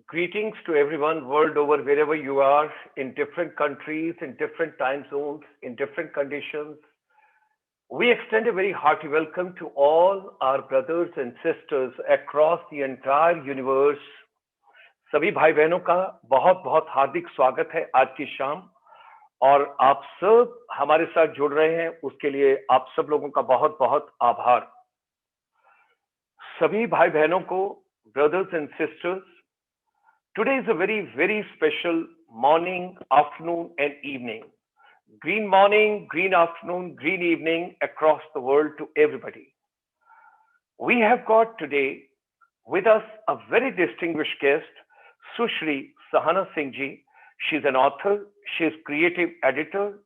Greetings to everyone world over, wherever you are, in different countries, in different time zones, in different conditions. We extend a very hearty welcome to all our brothers and sisters across the entire universe. सभी भाई बहनों का बहुत बहुत हार्दिक स्वागत है आज की शाम और आप सब हमारे साथ जुड़ रहे हैं उसके लिए आप सब लोगों का बहुत बहुत आभार। सभी भाई बहनों को, brothers and sisters, today is a very special morning, afternoon and evening. Green morning, green afternoon, green evening across the world to everybody. We have got today with us a very distinguished guest, Sushri Sahana Ji. She's an author, she's creative editor,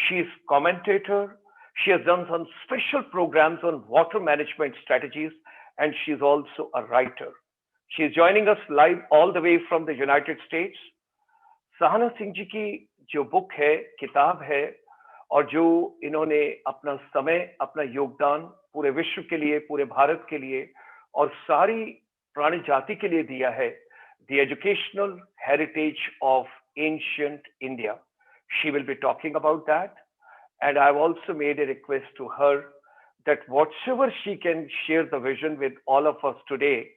she's commentator, she has done some special programs on water management strategies, and she's also a writer. She is joining us live all the way from the United States. Sahana Singh ji की जो book है, किताब है, और जो इन्होंने अपना समय, अपना योगदान पूरे विश्व के लिए, पूरे भारत के लिए और सारी प्राणी जाति के लिए दिया है, The Educational Heritage of Ancient India. She will be talking about that, and I've also made a request to her that whatever she can share the vision with all of us today,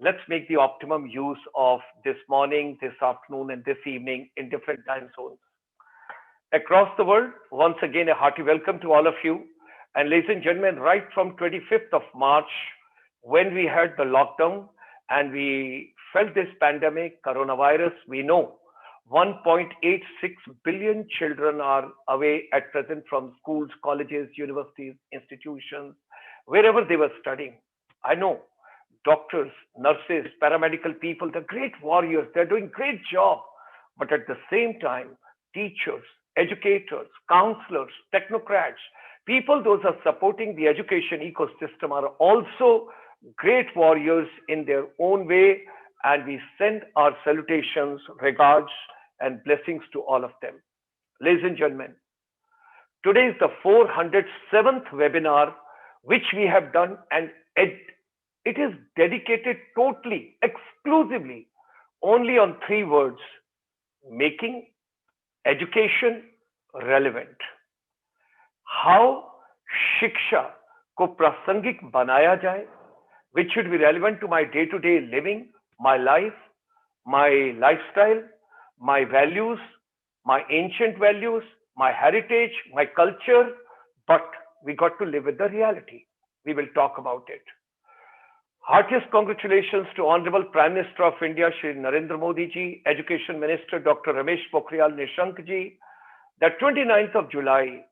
let's make the optimum use of this morning, this afternoon, and this evening in different time zones. Across the world, once again, a hearty welcome to all of you. And ladies and gentlemen, right from 25th of March, when we had the lockdown and we felt this pandemic, coronavirus, we know 1.86 billion children are away at present from schools, colleges, universities, institutions, wherever they were studying. I know doctors, nurses, paramedical people, they're great warriors, they're doing great job. But at the same time, teachers, educators, counselors, technocrats, people those are supporting the education ecosystem are also great warriors in their own way, and we send our salutations, regards, and blessings to all of them. Ladies and gentlemen, today is the 407th webinar which we have done, and it is dedicated totally, exclusively, only on three words: making education relevant. How शिक्षा को प्रासंगिक बनाया जाए, which should be relevant to my day-to-day living, my life, my lifestyle, my values, my ancient values, my heritage, my culture, but we got to live with the reality. We will talk about it. Heartiest congratulations to Honorable Prime Minister of India, Shri Narendra Modi ji, Education Minister Dr. Ramesh Pokhriyal Nishank ji, that 29th of July,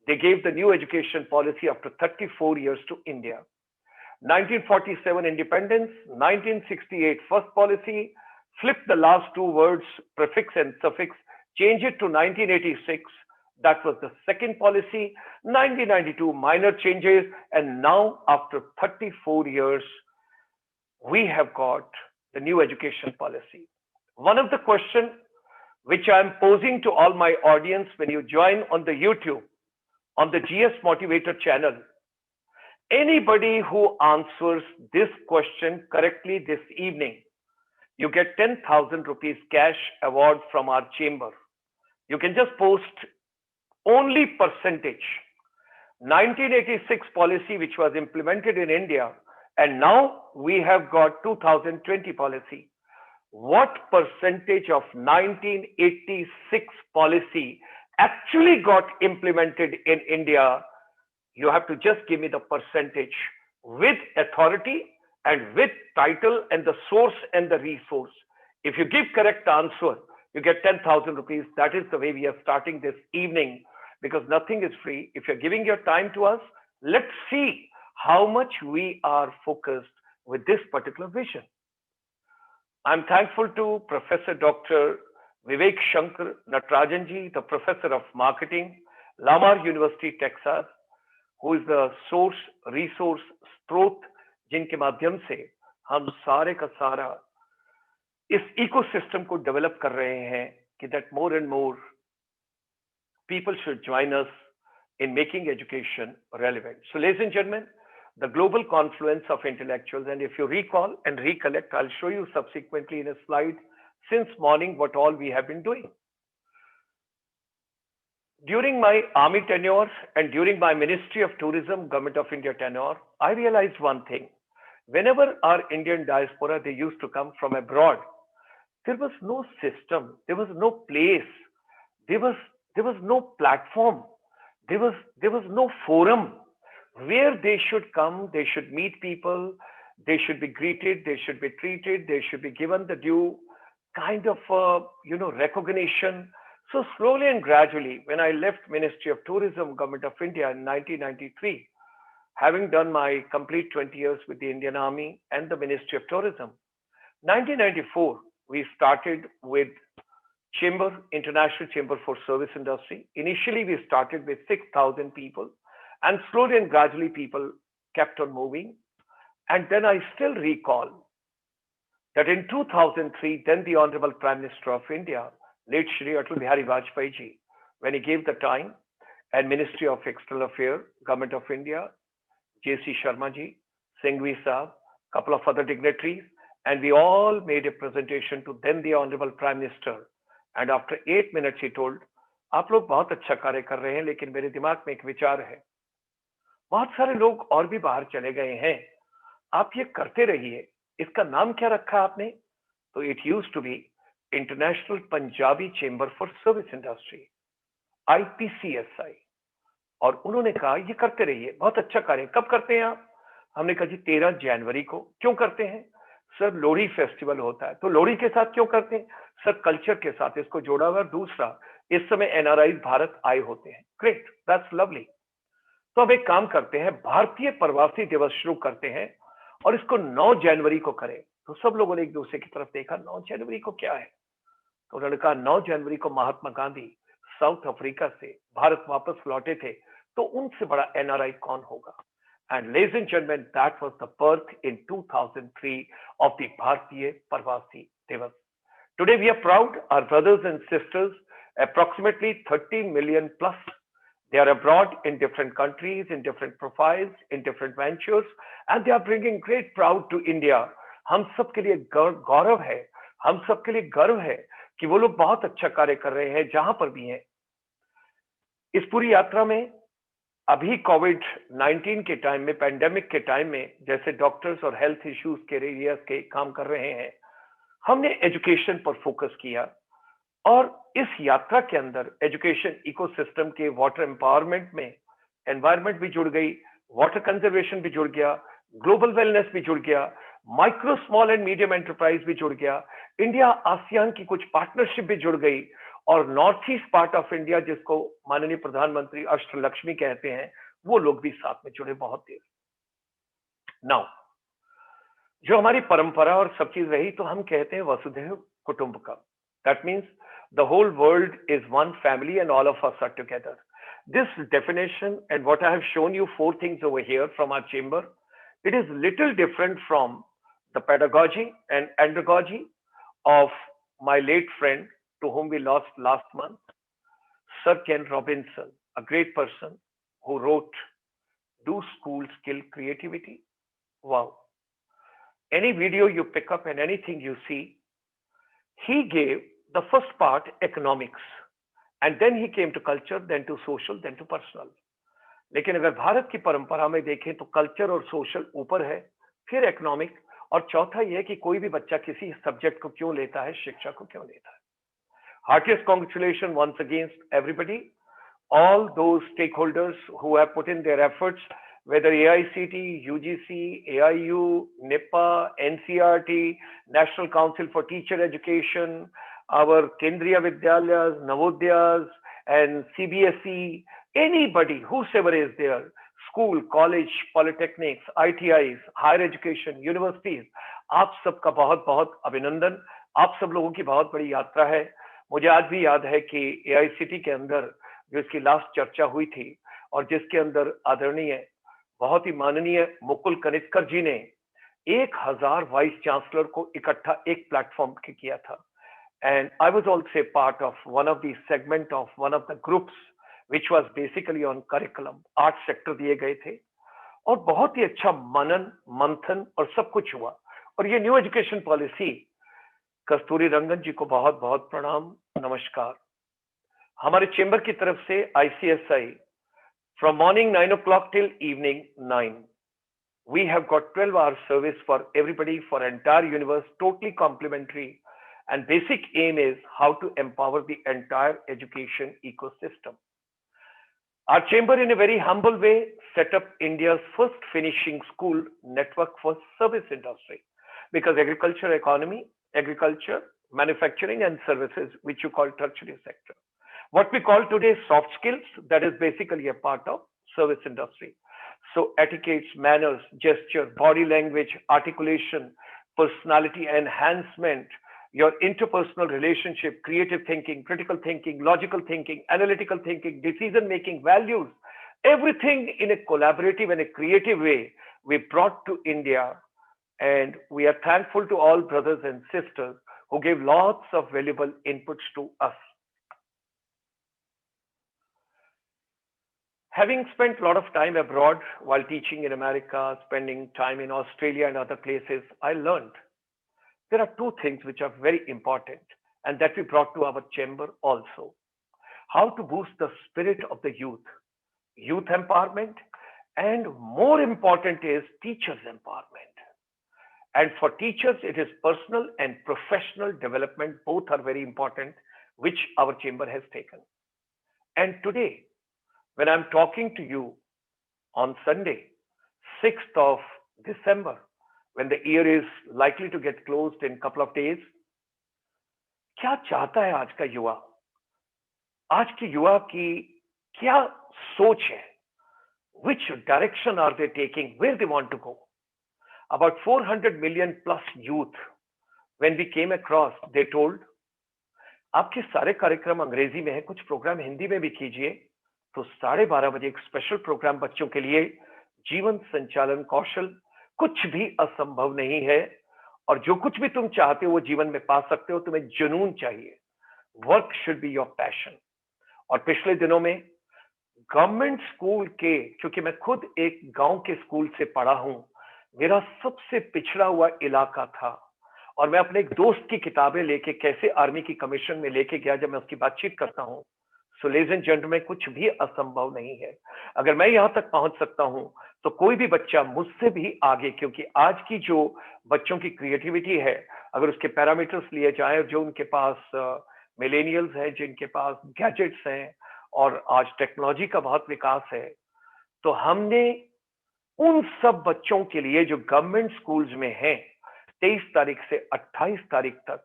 they gave the new education policy after 34 years to India. 1947 independence, 1968 first policy, flip the last two words, prefix and suffix, change it to 1986. That was the second policy. 1992 minor changes, and now after 34 years, we have got the new education policy. One of the questions which I'm posing to all my audience when you join on the YouTube, on the GS Motivator channel, anybody who answers this question correctly this evening, you get 10,000 rupees cash award from our chamber. You can just post only percentage. 1986 policy which was implemented in India, and now we have got 2020 policy. What percentage of 1986 policy actually got implemented in India? You have to just give me the percentage with authority and with title and the source and the resource. If you give correct answer, you get 10,000 rupees. That is the way we are starting this evening, because nothing is free. If you're giving your time to us, let's see how much we are focused with this particular vision. I'm thankful to Professor Dr. Vivek Shankar Natarajan ji, the Professor of Marketing, Lamar University, Texas, who is the source, resource, स्रोत जिनके माध्यम से हम सारे का सारा इस ecosystem को डेवलप कर रहे हैं कि that more and more people should join us in making education relevant. So ladies and gentlemen, the global confluence of intellectuals. And if you recall and recollect, I'll show you subsequently in a slide since morning what all we have been doing. During my army tenure and during my Ministry of Tourism, Government of India tenure, I realized one thing. Whenever our Indian diaspora, they used to come from abroad, there was no system, there was no place, there was no platform, there was no forum where they should come, they should meet people, they should be greeted, they should be treated, they should be given the due kind of recognition. So slowly and gradually, when I left Ministry of Tourism, Government of India in 1993, having done my complete 20 years with the Indian Army and the Ministry of Tourism, 1994, we started with International Chamber for Service Industry. Initially, we started with 6,000 people, and slowly and gradually people kept on moving. And then I still recall that in 2003, then the Honorable Prime Minister of India, late Shri Atal Bihari Vajpayee Ji, when he gave the time, and Ministry of External Affairs, Government of India, J.C. Sharma Ji, Singh Sahab, couple of other dignitaries, and we all made a presentation to then the Honorable Prime Minister. And after 8 minutes, he told, आप लोग बहुत अच्छा कार्य कर रहे हैं, लेकिन मेरे दिमाग में एक विचार है. बहुत सारे लोग और भी बाहर चले गए हैं. आप ये करते रहिए. इसका नाम क्या रखा आपने? तो it used to be International Punjabi Chamber for Service Industry, ICSI. और उन्होंने कहा ये करते रहिए, बहुत अच्छा कार्य. कब करते हैं आप? हमने कहा जी 13 जनवरी को. क्यों करते हैं? सर लोहड़ी फेस्टिवल होता है. तो लोहड़ी के साथ क्यों करते हैं? सर कल्चर के साथ इसको जोड़ा हुआ. दूसरा, इस समय एनआरआई भारत आए होते हैं. Great, that's lovely. तो अब एक काम करते हैं, भारतीय प्रवासी दिवस शुरू करते हैं और इसको 9 जनवरी को करें. तो सब लोगों ने एक दूसरे की तरफ देखा, 9 जनवरी को क्या है? तो उन्होंने कहा 9 जनवरी को महात्मा गांधी साउथ अफ्रीका से भारत वापस लौटे थे, तो उनसे बड़ा एनआरआई कौन होगा? And ladies and gentlemen, that was the birth in 2003 of the Bharatiya Parvasi Divas. Today we are proud, our brothers and sisters, approximately 30 million plus, they are abroad in different countries, in different profiles, in different ventures, and they are bringing great proud to India. हम सब के लिए गौरव है, हम सब के लिए गर्व है कि वो लोग बहुत अच्छा कार्य कर रहे हैं जहां पर भी हैं. इस पूरी यात्रा में अभी कोविड-19 के टाइम में, पैंडेमिक के टाइम में, जैसे डॉक्टर्स और हेल्थ इश्यूज के एरियाज के काम कर रहे हैं, हमने एजुकेशन पर फोकस किया. और इस यात्रा के अंदर एजुकेशन इकोसिस्टम के वाटर एम्पावरमेंट में एनवायरनमेंट भी जुड़ गई, वाटर कंजर्वेशन भी जुड़ गया, ग्लोबल वेलनेस भी जुड़ गया, micro small and medium enterprise भी जुड़ गया, इंडिया आसियान की कुछ पार्टनरशिप भी जुड़ गई, और north east part of India जिसको माननीय प्रधानमंत्री अष्टलक्ष्मी कहते हैं, वो लोग भी साथ में जुड़े बहुत देर. नाउ जो हमारी परंपरा और सब चीज रही, तो हम कहते हैं वसुधैव कुटुंबकम. That means the whole world is one family and all of us are together. This definition and what I have shown you 4 things over here from our chamber, it is little different from the pedagogy and andragogy of my late friend to whom we lost last month, Sir Ken Robinson, a great person who wrote Do Schools Kill Creativity? Wow. Any video you pick up and anything you see, he gave the first part economics, and then he came to culture, then to social, then to personal. लेकिन अगर भारत की परंपरा में देखें तो culture और social ऊपर है, फिर इकोनॉमिक, और चौथा यह कि कोई भी बच्चा किसी सब्जेक्ट को क्यों लेता है, शिक्षा को क्यों लेता है. Heartiest congratulations once against everybody, all those stakeholders who have put in their efforts, whether AICT, UGC, AIU, NIPA, NCRT, National Council for Teacher Education, our Kendriya Vidyalayas, Navodayas, and CBSE, anybody, whosoever is there, school, college, polytechnics, ITIs, higher education, universities, आप सबका बहुत बहुत अभिनंदन. आप सब लोगों की बहुत बड़ी यात्रा है. मुझे आज भी याद है कि AICT के अंदर जो इसकी लास्ट चर्चा हुई थी और जिसके अंदर आदरणीय बहुत ही माननीय मुकुल कनितकर जी ने 1000 वाइस चांसलर को इकट्ठा एक प्लेटफॉर्म पे किया था. And I was also a part of one of the segment of one of the groups which was basically on curriculum, art sector दिए गए थे. और बहुत ही अच्छा मनन मंथन और सब कुछ हुआ। और ये न्यू एजुकेशन पॉलिसी, कस्तूरी रंगन जी को बहुत बहुत प्रणाम, नमस्कार। हमारे चेंबर की तरफ से ICSI from morning 9 o'clock till evening 9. We have got 12-hour service for everybody, for entire universe, totally complimentary. And basic aim is how to empower the entire education ecosystem. Our chamber, in a very humble way, set up India's first finishing school network for service industry, because agriculture economy, agriculture, manufacturing and services, which you call tertiary sector. What we call today soft skills, that is basically a part of service industry. So etiquettes, manners, gesture, body language, articulation, personality enhancement, your interpersonal relationship, creative thinking, critical thinking, logical thinking, analytical thinking, decision making, values, everything in a collaborative and a creative way we brought to India. And we are thankful to all brothers and sisters who gave lots of valuable inputs to us. Having spent a lot of time abroad while teaching in America, spending time in Australia and other places, I learned there are two things which are very important and that we brought to our chamber also. How to boost the spirit of the youth empowerment, and more important is teachers empowerment. And for teachers, it is personal and professional development. Both are very important, which our chamber has taken. And today, when I'm talking to you on Sunday, 6th of December, when the year is likely to get closed in a couple of days, क्या चाहता है आज का युवा? आज के युवा की क्या सोच है? Which direction are they taking? Where they want to go? About 400 million plus youth, when we came across, they told, आपके सारे कार्यक्रम अंग्रेजी में है, कुछ प्रोग्राम हिंदी में भी कीजिए। तो 12:30 बजे एक स्पेशल प्रोग्राम बच्चों के लिए, जीवन संचालन कौशल, कुछ भी असंभव नहीं है और जो कुछ भी तुम चाहते हो वो जीवन में पा सकते हो। तुम्हें जुनून चाहिए, work should be your passion. और पिछले दिनों में गवर्नमेंट स्कूल के, क्योंकि मैं खुद एक गांव के स्कूल से पढ़ा हूं, मेरा सबसे पिछड़ा हुआ इलाका था और मैं अपने एक दोस्त की किताबें लेके कैसे आर्मी की कमीशन में लेके गया, जब मैं उसकी बातचीत करता हूं, सो लेडीज एंड जेंटलमैन, कुछ भी असंभव नहीं है। अगर मैं यहां तक पहुंच सकता हूं तो कोई भी बच्चा मुझसे भी आगे, क्योंकि आज की जो बच्चों की क्रिएटिविटी है, अगर उसके पैरामीटर्स लिए जाए, जो उनके पास मिलेनियल्स हैं, जिनके पास गैजेट्स हैं और आज टेक्नोलॉजी का बहुत विकास है, तो हमने उन सब बच्चों के लिए जो गवर्नमेंट स्कूल्स में हैं, 23 तारीख से 28 तारीख तक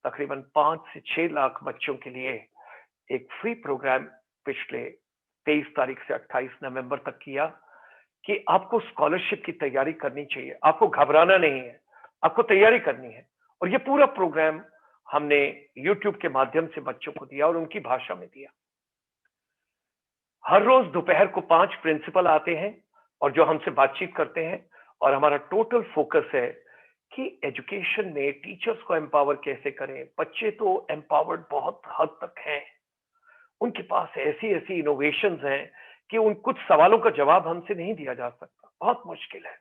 तकरीबन 5 से 6 लाख बच्चों के लिए एक फ्री प्रोग्राम पिछले 23 तारीख से 28 नवंबर तक किया कि आपको स्कॉलरशिप की तैयारी करनी चाहिए, आपको घबराना नहीं है, आपको तैयारी करनी है। और ये पूरा प्रोग्राम हमने YouTube के माध्यम से बच्चों को दिया और उनकी भाषा में दिया। हर रोज दोपहर को 5 प्रिंसिपल आते हैं और जो हमसे बातचीत करते हैं, और हमारा टोटल फोकस है कि एजुकेशन में टीचर्स को एम्पावर कैसे करें। बच्चे तो एम्पावर्ड बहुत हद तक हैं, उनके पास ऐसी ऐसी इनोवेशंस हैं कि उन कुछ सवालों का जवाब हमसे नहीं दिया जा सकता, बहुत मुश्किल है।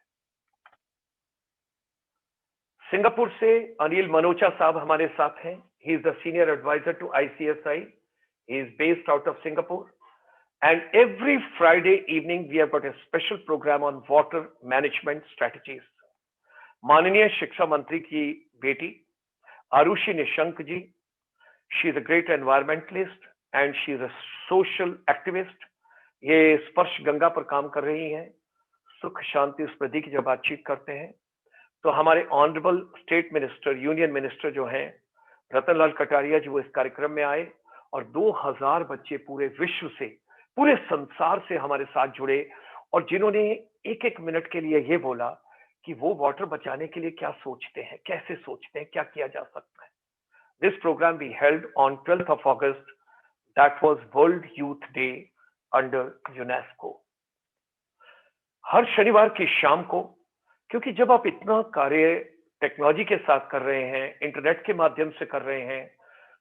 सिंगापुर से अनिल मनोचा साहब हमारे साथ हैं। He is the senior adviser to ICSI. He is based out of Singapore. And every Friday evening, we have got a special program on water management strategies. माननीय शिक्षा मंत्री की बेटी आरुषि निशंक जी, she is a great environmentalist and she is a social activist. ये स्पर्श गंगा पर काम कर रही हैं, सुख शांति स्मृति की जब बातचीत करते हैं तो हमारे honourable state minister, union minister जो हैं रतन लाल कटारिया जी, वो इस कार्यक्रम में आए और 2000 बच्चे पूरे विश्व से, पूरे संसार से हमारे साथ जुड़े और जिन्होंने एक एक मिनट के लिए ये बोला कि वो वाटर बचाने के लिए क्या सोचते हैं, कैसे सोचते हैं, क्या किया जा सकता है। This program we held on 12th of August. That was World Youth Day under UNESCO. हर शनिवार की शाम को, क्योंकि जब आप इतना कार्य टेक्नोलॉजी के साथ कर रहे हैं, इंटरनेट के माध्यम से कर रहे हैं,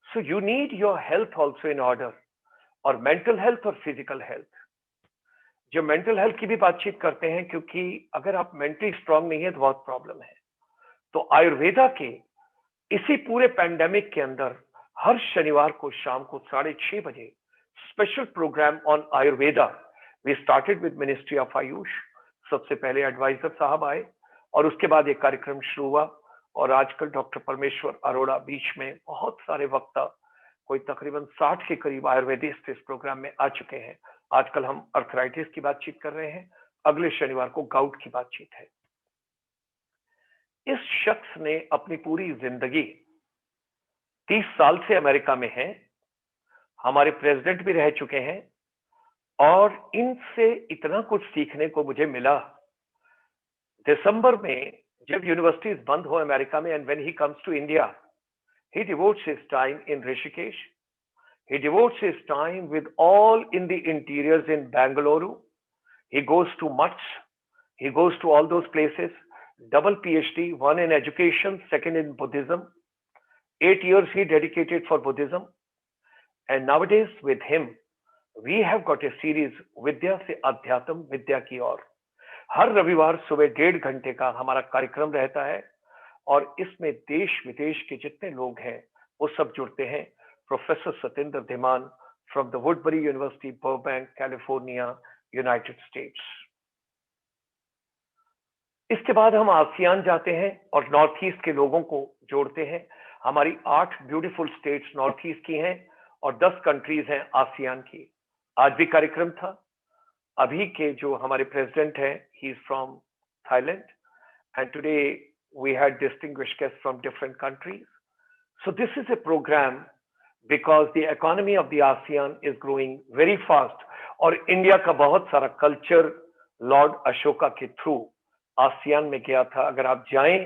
so you need your health also in order, और मेंटल हेल्थ और फिजिकल हेल्थ। जो मेंटल हेल्थ की भी बातचीत करते हैं, क्योंकि अगर आप मेंटली स्ट्रांग नहीं है तो बहुत प्रॉब्लम है। तो आयुर्वेदा के इसी पूरे पैंडेमिक के अंदर हर शनिवार को शाम को 6:30 बजे special programme on Ayurveda we started with ministry of AYUSH. सबसे पहले एडवाइजर साहब आए और उसके बाद ये कार्यक्रम शुरू हुआ, और आजकल डॉक्टर परमेश्वर अरोड़ा बीच में, बहुत सारे वक्ता, कोई तकरीबन 60 के करीब आयुर्वेदिस्ट इस प्रोग्राम में आ चुके हैं। आजकल हम अर्थराइटिस की बातचीत कर रहे हैं, अगले शनिवार को गाउट की बातचीत है। इस शख्स ने अपनी पूरी जिंदगी 30 साल से अमेरिका में है, हमारे प्रेसिडेंट भी रह चुके हैं, और इनसे इतना कुछ सीखने को मुझे मिला। दिसंबर में जब यूनिवर्सिटीज बंद हो अमेरिका में, and when he comes to India, he devotes his time in Rishikesh. He devotes his time with all in the interiors in Bangalore. He goes to Mutts. He goes to all those places. Double PhD, one in education, second in Buddhism. 8 years he dedicated for Buddhism. And nowadays with him, we have got a series, Vidya से अध्यात्म विद्या की ओर। हर रविवार सुबह 1.5 घंटे का हमारा कार्यक्रम रहता है, और इसमें देश विदेश के जितने लोग हैं वो सब जुड़ते हैं। Professor Satendra Dhiman from the Woodbury university, Burbank, California, United States. इसके बाद हम आसियान जाते हैं और नॉर्थ ईस्ट के लोगों को जोड़ते हैं। हमारी 8 ब्यूटीफुल स्टेट्स नॉर्थ ईस्ट की हैं और 10 कंट्रीज हैं आसियान की। आज भी कार्यक्रम था। अभी के जो हमारे प्रेसिडेंट हैं, he is from Thailand, and today we had distinguished guests from different countries. So this is a program because the economy of the ASEAN is growing very fast, और इंडिया का बहुत सारा कल्चर लॉर्ड अशोका के through ASEAN में गया था। अगर आप जाएं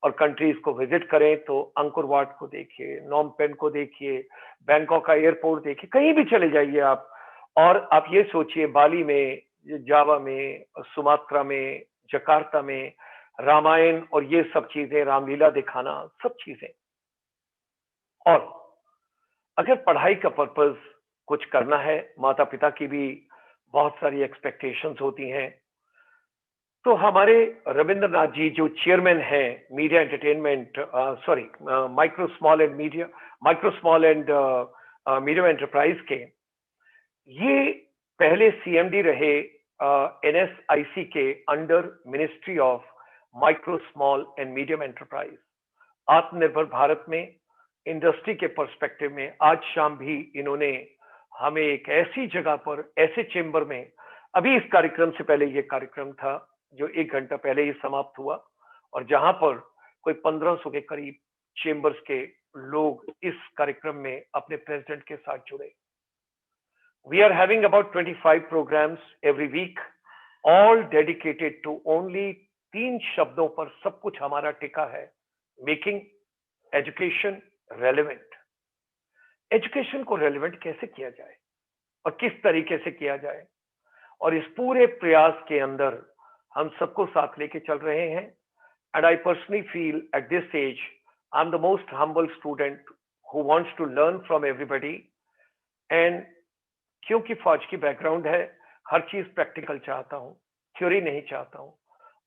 और कंट्रीज को विजिट करें तो अंकोर वाट को देखिए, नॉम पेन को देखिए, बैंकॉक का एयरपोर्ट देखिए, कहीं भी चले जाइए आप, और आप ये सोचिए बाली में, जावा में, सुमात्रा में, जकार्ता में रामायण और ये सब चीजें, रामलीला दिखाना, सब चीजें। और अगर पढ़ाई का पर्पस कुछ करना है, माता पिता की भी बहुत सारी एक्सपेक्टेशंस होती हैं, तो हमारे रविंद्रनाथ जी जो चेयरमैन हैं media entertainment, micro small and medium enterprise के, ये पहले सीएमडी रहे एनएसआईसी के under ministry of micro small and medium enterprise. आत्मनिर्भर भारत में इंडस्ट्री के पर्सपेक्टिव में आज शाम भी इन्होंने हमें एक ऐसी जगह पर, ऐसे चेंबर में, अभी इस कार्यक्रम से पहले ये कार्यक्रम था जो 1 घंटा पहले ही समाप्त हुआ, और जहां पर कोई 1500 के करीब चेंबर्स के लोग इस कार्यक्रम में अपने प्रेसिडेंट के साथ जुड़े। We are having about 25 programs every week, all dedicated to only 3 शब्दों पर सब कुछ हमारा टिका है, मेकिंग एजुकेशन रेलेवेंट। एजुकेशन को रेलेवेंट कैसे किया जाए और किस तरीके से किया जाए, और इस पूरे प्रयास के अंदर हम सबको साथ लेके चल रहे हैं। And I personally feel at this age I am the most humble student who wants to learn from everybody. And क्योंकि फौज की बैकग्राउंड है, हर चीज प्रैक्टिकल चाहता हूँ, थ्योरी नहीं चाहता हूँ,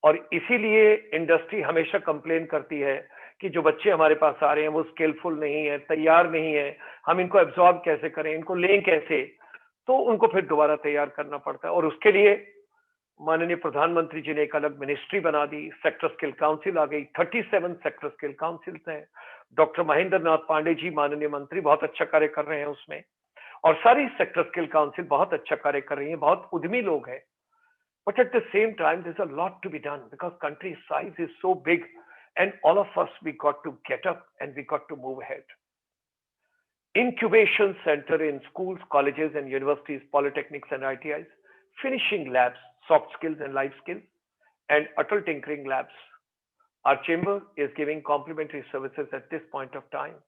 और इसीलिए इंडस्ट्री हमेशा कंप्लेन करती है कि जो बच्चे हमारे पास आ रहे हैं वो स्किलफुल नहीं है, तैयार नहीं है, हम इनको एब्जॉर्ब कैसे करें, इनको लें कैसे, तो उनको फिर दोबारा तैयार करना पड़ता है। और उसके लिए माननीय प्रधानमंत्री जी ने एक अलग मिनिस्ट्री बना दी, सेक्टर स्किल काउंसिल आ गई, 37 सेक्टर स्किल काउंसिल्स हैं। डॉक्टर महेंद्र नाथ पांडे जी माननीय मंत्री बहुत अच्छा कार्य कर रहे हैं उसमें, और सारी सेक्टर स्किल काउंसिल बहुत अच्छा कार्य कर रही है, बहुत उद्यमी लोग हैं। But at the same time, there's a lot to be done because country size is so big, and all of us, we got to get up and we got to move ahead. Incubation center in schools, colleges and universities, polytechnics and ITIs, finishing labs, soft skills and life skills, and Atal tinkering labs. Our chamber is giving complimentary services at this point of time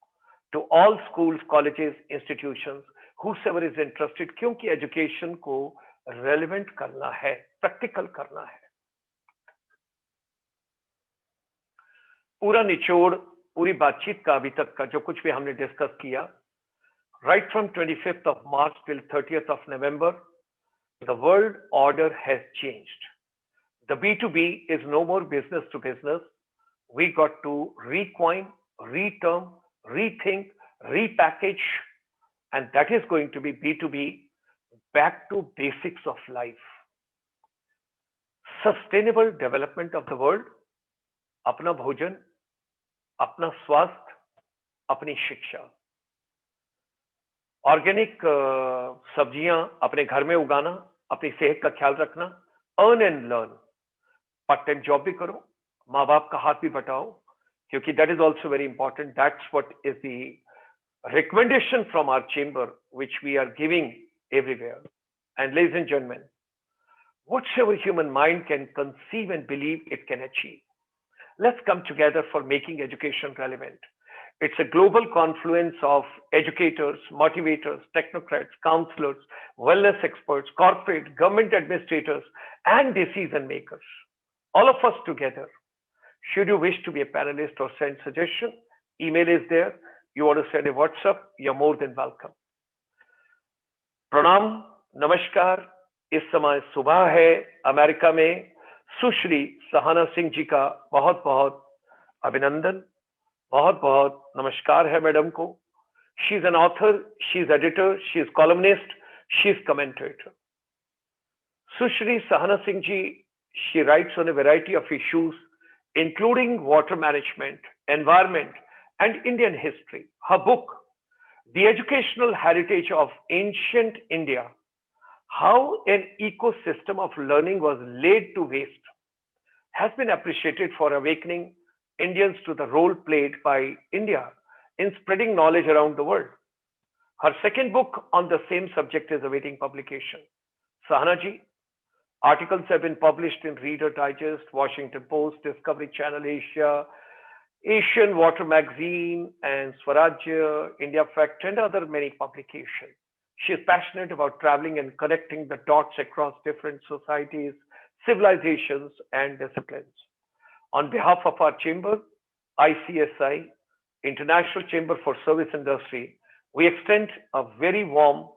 to all schools, colleges, institutions, whosoever is interested, क्योंकि education को relevant करना है, practical करना है। पूरा निचोड़, पूरी बातचीत का अभी तक का जो कुछ भी हमने डिस्कस किया, right from 25th of March till 30th of November, The world order has changed. The B2B is no more business to business. We got to recoin, reterm, rethink, repackage, and that is going to be B2B, back to basics of life. Sustainable development of the world, अपना भोजन, अपना स्वास्थ्य, अपनी शिक्षा. Organic सब्जियां अपने घर में उगाना, अपनी सेहत का ख्याल रखना, earn and learn. Part time job भी करो, माँ बाप का हाथ भी बटाओ, क्योंकि that is also very important. That's what is the recommendation from our chamber, which we are giving everywhere. And ladies and gentlemen, whatsoever human mind can conceive and believe, it can achieve. Let's come together for making education relevant. It's a global confluence of educators, motivators, technocrats, counselors, wellness experts, corporate, government administrators, and decision makers. All of us together. Should you wish to be a panelist or send suggestion, email is there. You want to send a WhatsApp, you're more than welcome. प्रणाम, नमस्कार. इस समय सुबह है America में. सुश्री सहाना सिंह जी का बहुत बहुत अभिनंदन, बहुत बहुत नमस्कार है मैडम को. She is an author, she is editor, she is columnist, she is commentator. Sushri Sahana Singh ji, she writes on a variety of issues, including water management, environment, and Indian history. Her book, The Educational Heritage of Ancient India, How an Ecosystem of Learning Was Laid to Waste, has been appreciated for awakening Indians to the role played by India in spreading knowledge around the world. Her second book on the same subject is awaiting publication. Sahana Ji, articles have been published in Reader Digest, Washington Post, Discovery Channel Asia, Asian Water Magazine, and Swarajya, IndiaFacts, and other many publications. She is passionate about traveling and connecting the dots across different societies, civilizations, and disciplines. On behalf of our chamber, ICSI, International Chamber for Service Industry, we extend a very warm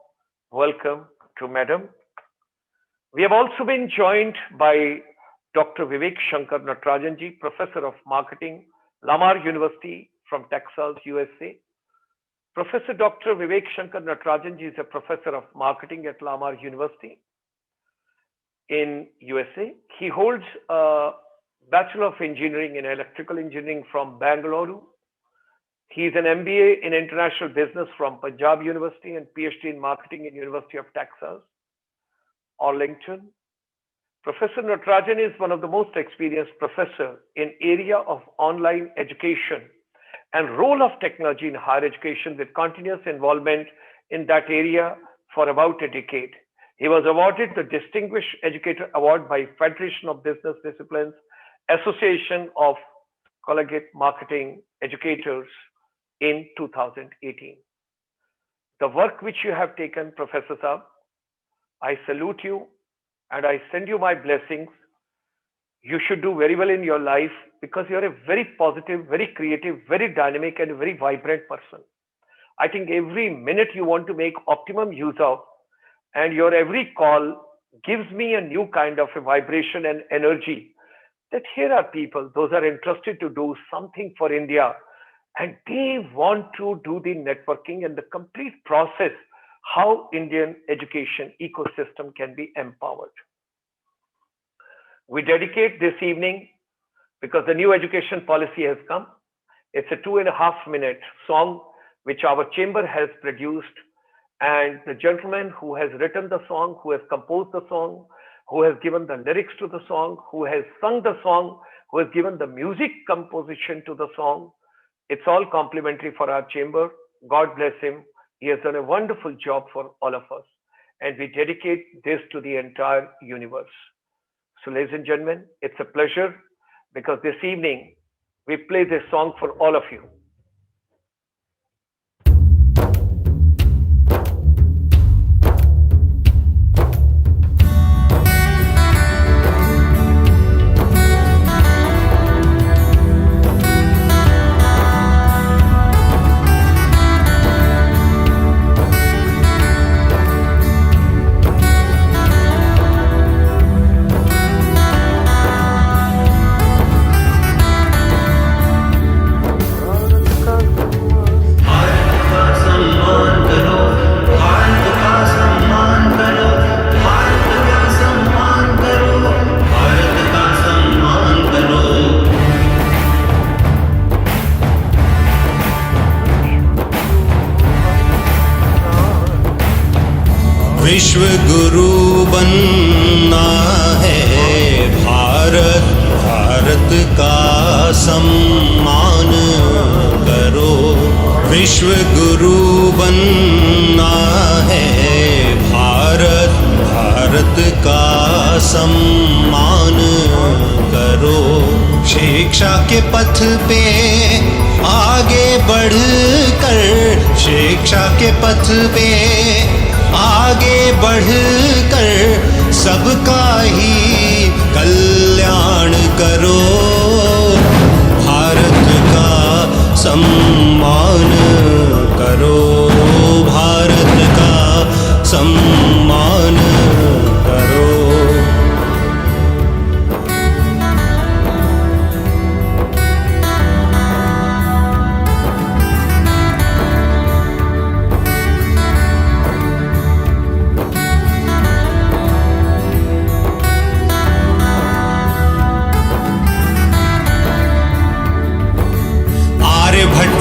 welcome to Madam. We have also been joined by Dr. Vivek Shankar Natarajan ji, Professor of Marketing, Lamar University from Texas, USA. Professor Dr. Vivek Shankar Natarajan ji is a professor of marketing at Lamar University in USA. He holds a Bachelor of Engineering in Electrical Engineering from Bangalore. He is an MBA in International Business from Punjab University and PhD in Marketing in University of Texas, Arlington. Professor Natarajan is one of the most experienced professors in area of online education and role of technology in higher education, with continuous involvement in that area for about a decade. He was awarded the Distinguished Educator Award by Federation of Business Disciplines, Association of Collegiate Marketing Educators in 2018. The work which you have taken, Professor Saab, I salute you and I send you my blessings. You should do very well in your life because you're a very positive, very creative, very dynamic, and very vibrant person. I think every minute you want to make optimum use of, and your every call gives me a new kind of a vibration and energy that here are people, those are interested to do something for India, and they want to do the networking and the complete process, how Indian education ecosystem can be empowered. We dedicate this evening, because the new education policy has come. It's a 2.5 minute song which our chamber has produced, and the gentleman who has written the song, who has composed the song, who has given the lyrics to the song, who has sung the song, who has given the music composition to the song, it's all complimentary for our chamber. God bless him. He has done a wonderful job for all of us, and we dedicate this to the entire universe. So ladies and gentlemen, it's a pleasure, because this evening we play this song for all of you. विश्व गुरु बनना है भारत, भारत का सम्मान करो। विश्व गुरु बनना है भारत, भारत का सम्मान करो। शिक्षा के पथ पे आगे बढ़ कर, शिक्षा के पथ पे आगे बढ़ कर सबका ही कल्याण करो। भारत का सम्मान करो, भारत का सम्मान करो।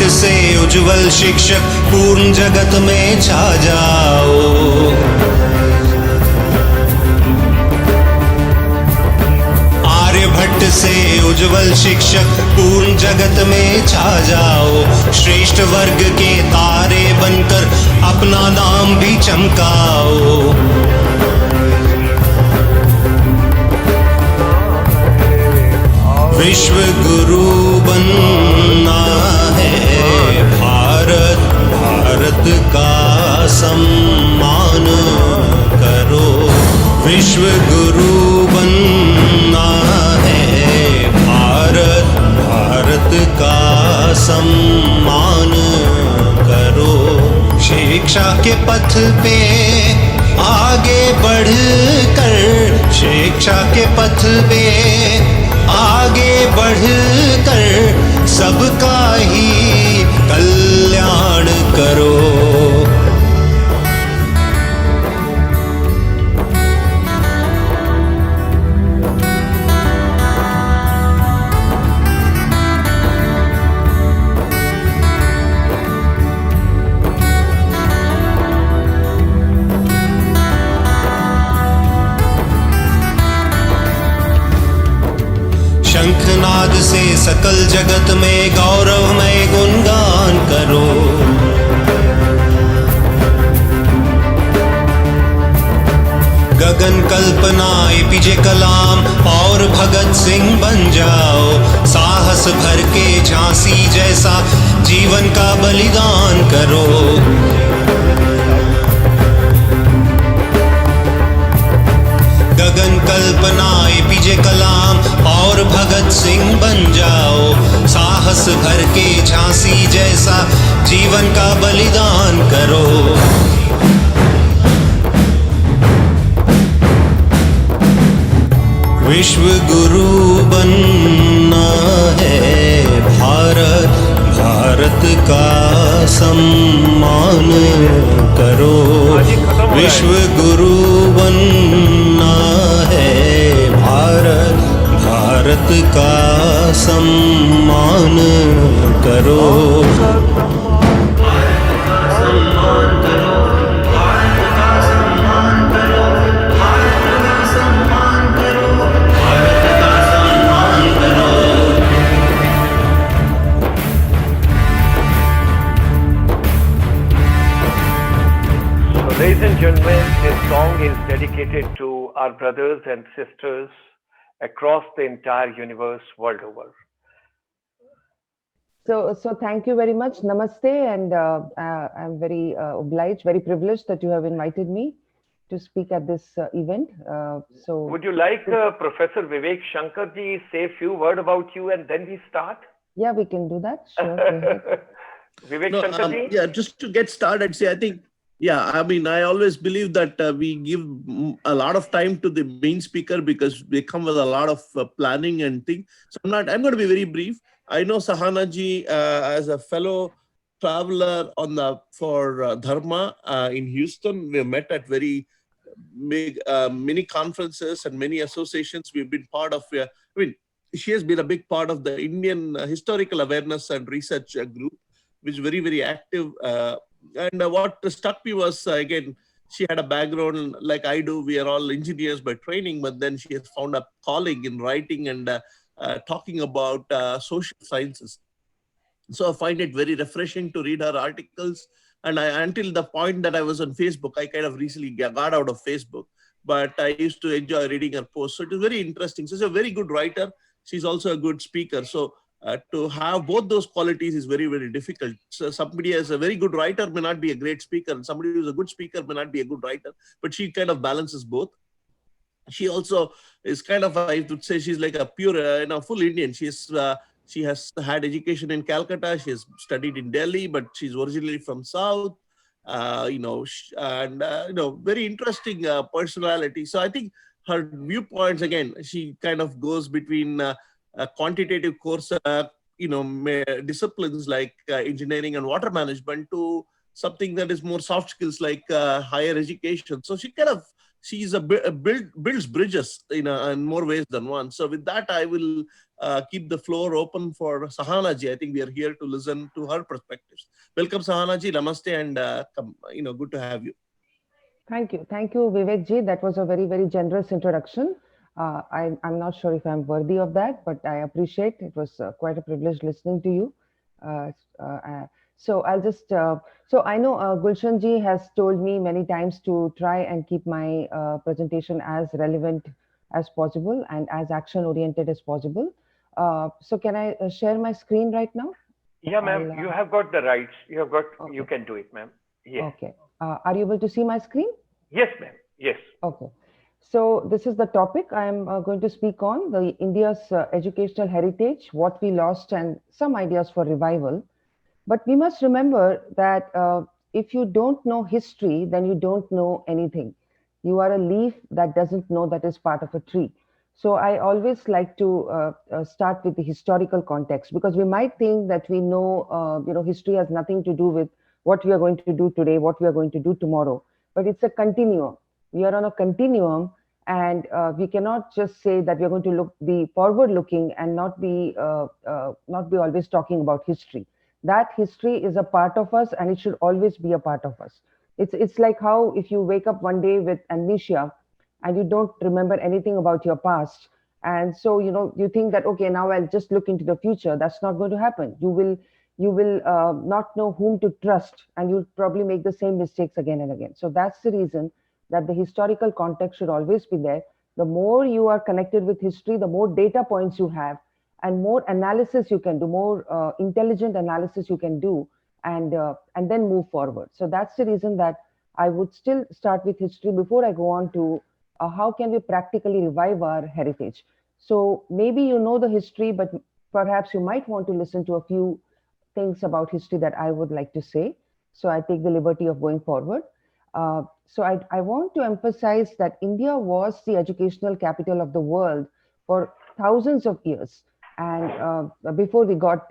से उज्जवल शिक्षक पूर्ण जगत में छा जाओ। आर्यभट्ट से उज्जवल शिक्षक पूर्ण जगत में छा जाओ। श्रेष्ठ वर्ग के तारे बनकर अपना नाम भी चमकाओ। विश्व गुरु बनना है भारत, भारत का सम्मान करो। विश्व गुरु बनना है भारत, भारत का सम्मान करो। शिक्षा के पथ पे आगे बढ़ कर, शिक्षा के पथ पे आगे बढ़ कर सबका ही कल्याण करो। शंखनाद से सकल जगत में गौरवमय गुणगान करो। गगन कल्पना एपीजे कलाम और भगत सिंह बन जाओ। साहस भर के झांसी जैसा जीवन का बलिदान करो। गगन कल्पना एपीजे कलाम और भगत सिंह बन जाओ। साहस भर के झांसी जैसा जीवन का बलिदान करो। विश्व गुरु बनना है भारत, भारत का सम्मान करो। विश्व गुरु बनना है भारत, भारत का सम्मान करो। Ladies and gentlemen, this song is dedicated to our brothers and sisters across the entire universe world over. So thank you very much. Namaste, and I'm very obliged, very privileged that you have invited me to speak at this event. So would you like Professor Vivek Shankar Ji say a few words about you and then we start? Yeah, we can do that. Sure. Vivek Shankar Ji? Yeah, just to get started, see, I think, yeah, I mean, I always believe that we give a lot of time to the main speaker because they come with a lot of planning and things. So I'm going to be very brief. I know Sahana Ji as a fellow traveler for Dharma in Houston. We met at very big many conferences and many associations we've been part of. I mean, she has been a big part of the Indian Historical Awareness and Research Group, which is very, very active. And what struck me was, again, she had a background like I do. We are all engineers by training, but then she has found a calling in writing and talking about social sciences. So I find it very refreshing to read her articles. And until the point that I was on Facebook, I kind of recently got out of Facebook, but I used to enjoy reading her posts. So it is very interesting. So she's a very good writer. She's also a good speaker. So to have both those qualities is very, very difficult. So somebody as a very good writer may not be a great speaker, and somebody who's a good speaker may not be a good writer, but she kind of balances both. She also is kind of, I would say, she's like a pure, full Indian. She has had education in Calcutta. She has studied in Delhi, but she's originally from South. Very interesting personality. So I think her viewpoints, again, she kind of goes between quantitative course, disciplines like engineering and water management to something that is more soft skills like higher education. So she's builds bridges in more ways than one. So with that, I will keep the floor open for Sahana Ji. I think we are here to listen to her perspectives. Welcome, Sahana Ji. Namaste, and good to have you. Thank you, Vivek Ji. That was a very, very generous introduction. I'm not sure if I'm worthy of that, but I appreciate it. Was quite a privilege listening to you. So I'll just, so I know Gulshan Ji has told me many times to try and keep my presentation as relevant as possible and as action oriented as possible. So can I share my screen right now? Yeah, ma'am, you have got the rights. Okay. You can do it, ma'am. Yes. Okay. Are you able to see my screen? Yes, ma'am. Yes. Okay. So this is the topic I am going to speak on, the India's educational heritage, what we lost and some ideas for revival. But we must remember that if you don't know history, then you don't know anything. You are a leaf that doesn't know that is part of a tree. So I always like to start with the historical context, because we might think that we know, history has nothing to do with what we are going to do today, what we are going to do tomorrow. But it's a continuum. We are on a continuum, and we cannot just say that we are going to be forward-looking and not be always talking about history. That history is a part of us, and it should always be a part of us. It's like how if you wake up one day with amnesia and you don't remember anything about your past, and so you think that, okay, now I'll just look into the future. That's not going to happen. You will not know whom to trust, and you'll probably make the same mistakes again and again. So that's the reason that the historical context should always be there. The more you are connected with history, the more data points you have, and more analysis you can do, more intelligent analysis you can do, and then move forward. So that's the reason that I would still start with history before I go on to how can we practically revive our heritage. So maybe you know the history, but perhaps you might want to listen to a few things about history that I would like to say. So I take the liberty of going forward. So I want to emphasize that India was the educational capital of the world for thousands of years, and before we got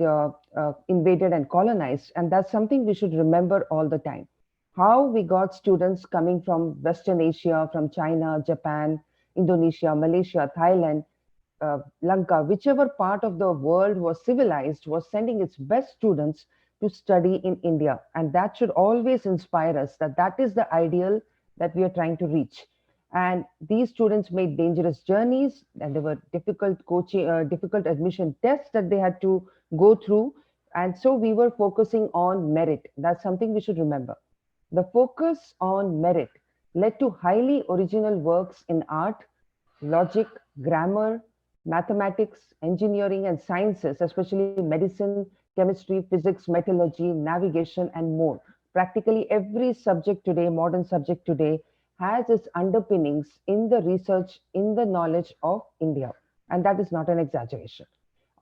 invaded and colonized. And that's something we should remember all the time. How we got students coming from Western Asia, from China, Japan, Indonesia, Malaysia, Thailand, Lanka, whichever part of the world was civilized, was sending its best students to study in India. And that should always inspire us that that is the ideal that we are trying to reach. And these students made dangerous journeys, and there were difficult difficult admission tests that they had to go through. And so we were focusing on merit. That's something we should remember. The focus on merit led to highly original works in art, logic, grammar, mathematics, engineering, and sciences, especially medicine, chemistry, physics, metallurgy, navigation, and more. Practically every subject today, modern subject today, has its underpinnings in the research, in the knowledge of India. And that is not an exaggeration.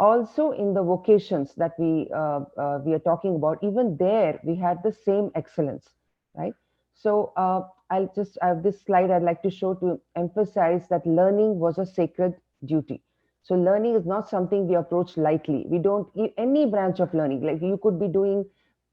Also in the vocations that we are talking about, even there we had the same excellence, right? So I'll just have this slide I'd like to show to emphasize that learning was a sacred duty. So learning is not something we approach lightly. We don't, any branch of learning, like you could be doing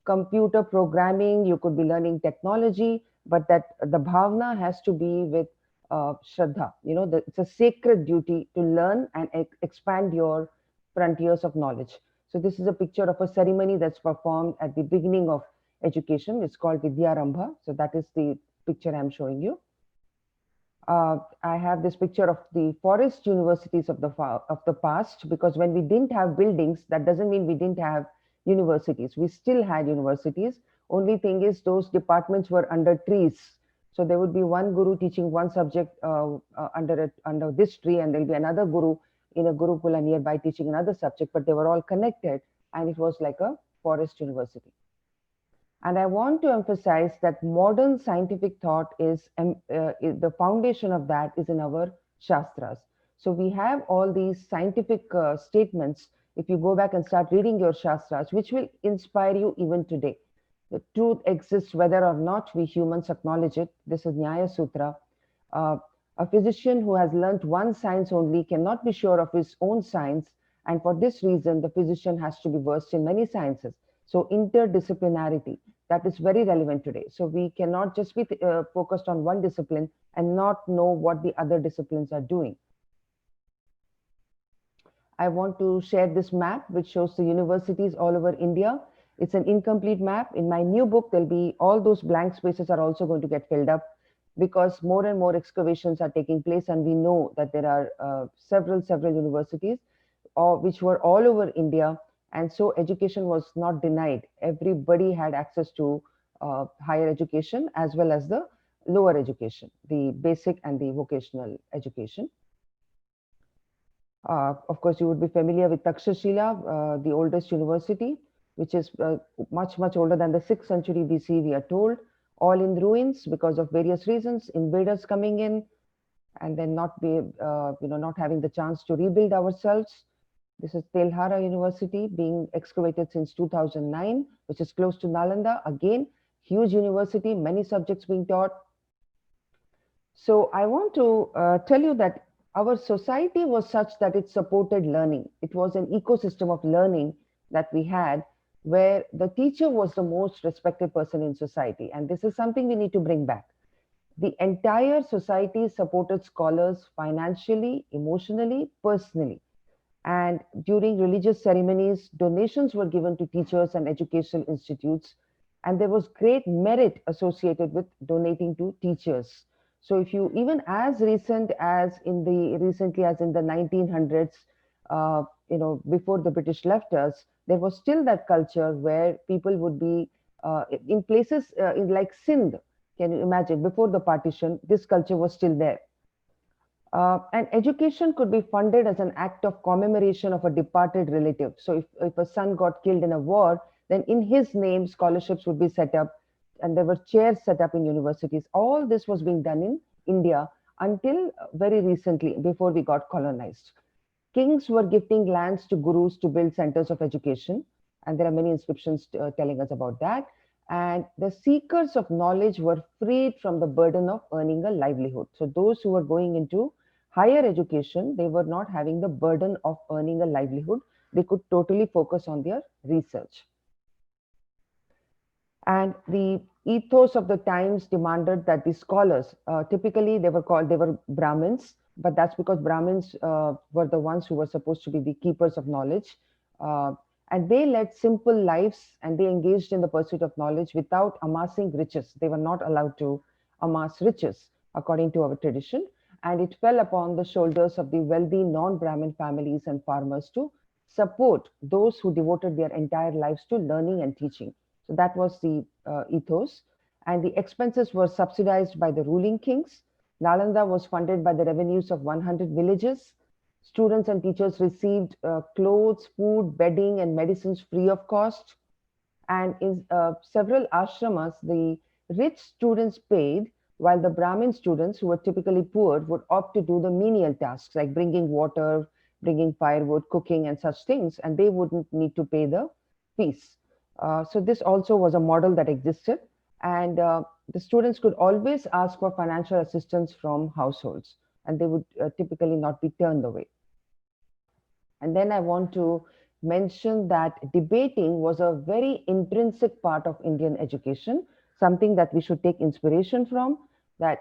computer programming, you could be learning technology, but that the bhavna has to be with Shraddha. It's a sacred duty to learn and expand your frontiers of knowledge. So this is a picture of a ceremony that's performed at the beginning of education. It's called Vidyarambha. So that is the picture I'm showing you. I have this picture of the forest universities of the past, because when we didn't have buildings, that doesn't mean we didn't have universities. We still had universities. Only thing is those departments were under trees. So there would be one guru teaching one subject under this tree, and there'll be another guru in a gurukula nearby teaching another subject, but they were all connected, and it was like a forest university. And I want to emphasize that modern scientific thought is the foundation of that is in our Shastras. So we have all these scientific statements. If you go back and start reading your Shastras, which will inspire you even today. The truth exists whether or not we humans acknowledge it. This is Nyaya Sutra. A physician who has learnt one science only cannot be sure of his own science. And for this reason, the physician has to be versed in many sciences. So interdisciplinarity, that is very relevant today. So we cannot just be focused on one discipline and not know what the other disciplines are doing. I want to share this map, which shows the universities all over India. It's an incomplete map. In my new book, there'll be all those blank spaces are also going to get filled up, because more and more excavations are taking place. And we know that there are several universities which were all over India. And so education was not denied. Everybody had access to higher education as well as the lower education, the basic and the vocational education. Of course, you would be familiar with Takshashila, the oldest university, which is much older than the 6th century BC, we are told, all in ruins because of various reasons, invaders coming in, and then not having the chance to rebuild ourselves. This is Telhara University being excavated since 2009, which is close to Nalanda. Again, huge university, many subjects being taught. So I want to tell you that our society was such that it supported learning. It was an ecosystem of learning that we had, where the teacher was the most respected person in society. And this is something we need to bring back. The entire society supported scholars financially, emotionally, personally. And during religious ceremonies, donations were given to teachers and educational institutes. And there was great merit associated with donating to teachers. So if you, even as recently as in the 1900s, before the British left us, there was still that culture where people would be in places in like Sindh. Can you imagine? Before the partition, this culture was still there. And education could be funded as an act of commemoration of a departed relative. So if a son got killed in a war, then in his name, scholarships would be set up, and there were chairs set up in universities. All this was being done in India until very recently, before we got colonized. Kings were gifting lands to gurus to build centers of education. And there are many inscriptions telling us about that. And the seekers of knowledge were freed from the burden of earning a livelihood. So those who were going into higher education, they were not having the burden of earning a livelihood. They could totally focus on their research. And the ethos of the times demanded that the scholars, typically they were Brahmins, but that's because Brahmins were the ones who were supposed to be the keepers of knowledge. And they led simple lives, and they engaged in the pursuit of knowledge without amassing riches. They were not allowed to amass riches according to our tradition. And it fell upon the shoulders of the wealthy non-Brahmin families and farmers to support those who devoted their entire lives to learning and teaching. So that was the ethos. And the expenses were subsidized by the ruling kings. Nalanda was funded by the revenues of 100 villages. Students and teachers received clothes, food, bedding, and medicines free of cost. And in several ashramas, the rich students paid, while the Brahmin students, who were typically poor, would opt to do the menial tasks like bringing water, bringing firewood, cooking, and such things, and they wouldn't need to pay the fees. So this also was a model that existed. And the students could always ask for financial assistance from households, and they would typically not be turned away. And then I want to mention that debating was a very intrinsic part of Indian education, something that we should take inspiration from, that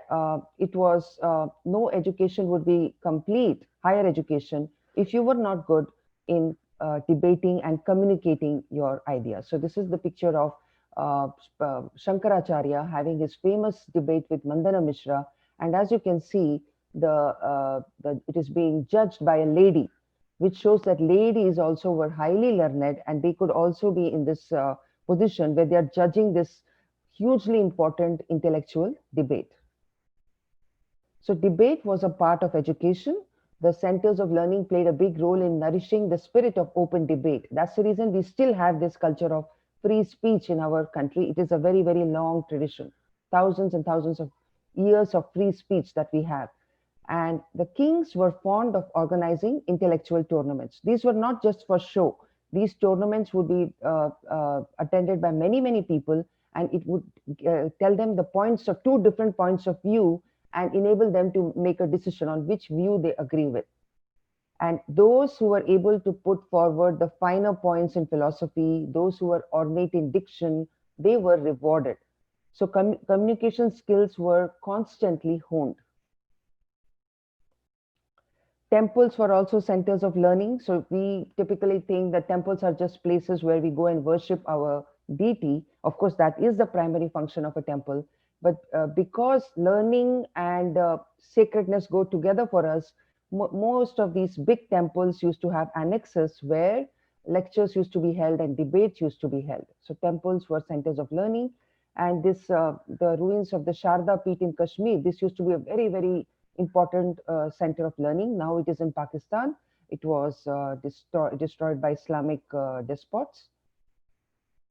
it was no education would be complete, higher education, if you were not good in debating and communicating your ideas. So this is the picture of Shankaracharya having his famous debate with Mandana Mishra. And as you can see, it is being judged by a lady, which shows that ladies also were highly learned, and they could also be in this position where they are judging this hugely important intellectual debate. So debate was a part of education. The centers of learning played a big role in nourishing the spirit of open debate. That's the reason we still have this culture of free speech in our country. It is a very, very long tradition, thousands and thousands of years of free speech that we have. And the kings were fond of organizing intellectual tournaments. These were not just for show. These tournaments would be attended by many, many people, and it would tell them the points of two different points of view and enable them to make a decision on which view they agree with. And those who were able to put forward the finer points in philosophy, those who were ornate in diction, they were rewarded. So communication skills were constantly honed. Temples were also centers of learning. So we typically think that temples are just places where we go and worship our deity. Of course, that is the primary function of a temple. But because learning and sacredness go together for us, most of these big temples used to have annexes where lectures used to be held and debates used to be held. So temples were centers of learning. And this, the ruins of the Sharda Peeth in Kashmir, this used to be a very, very important center of learning. Now it is in Pakistan. It was destroyed by Islamic despots.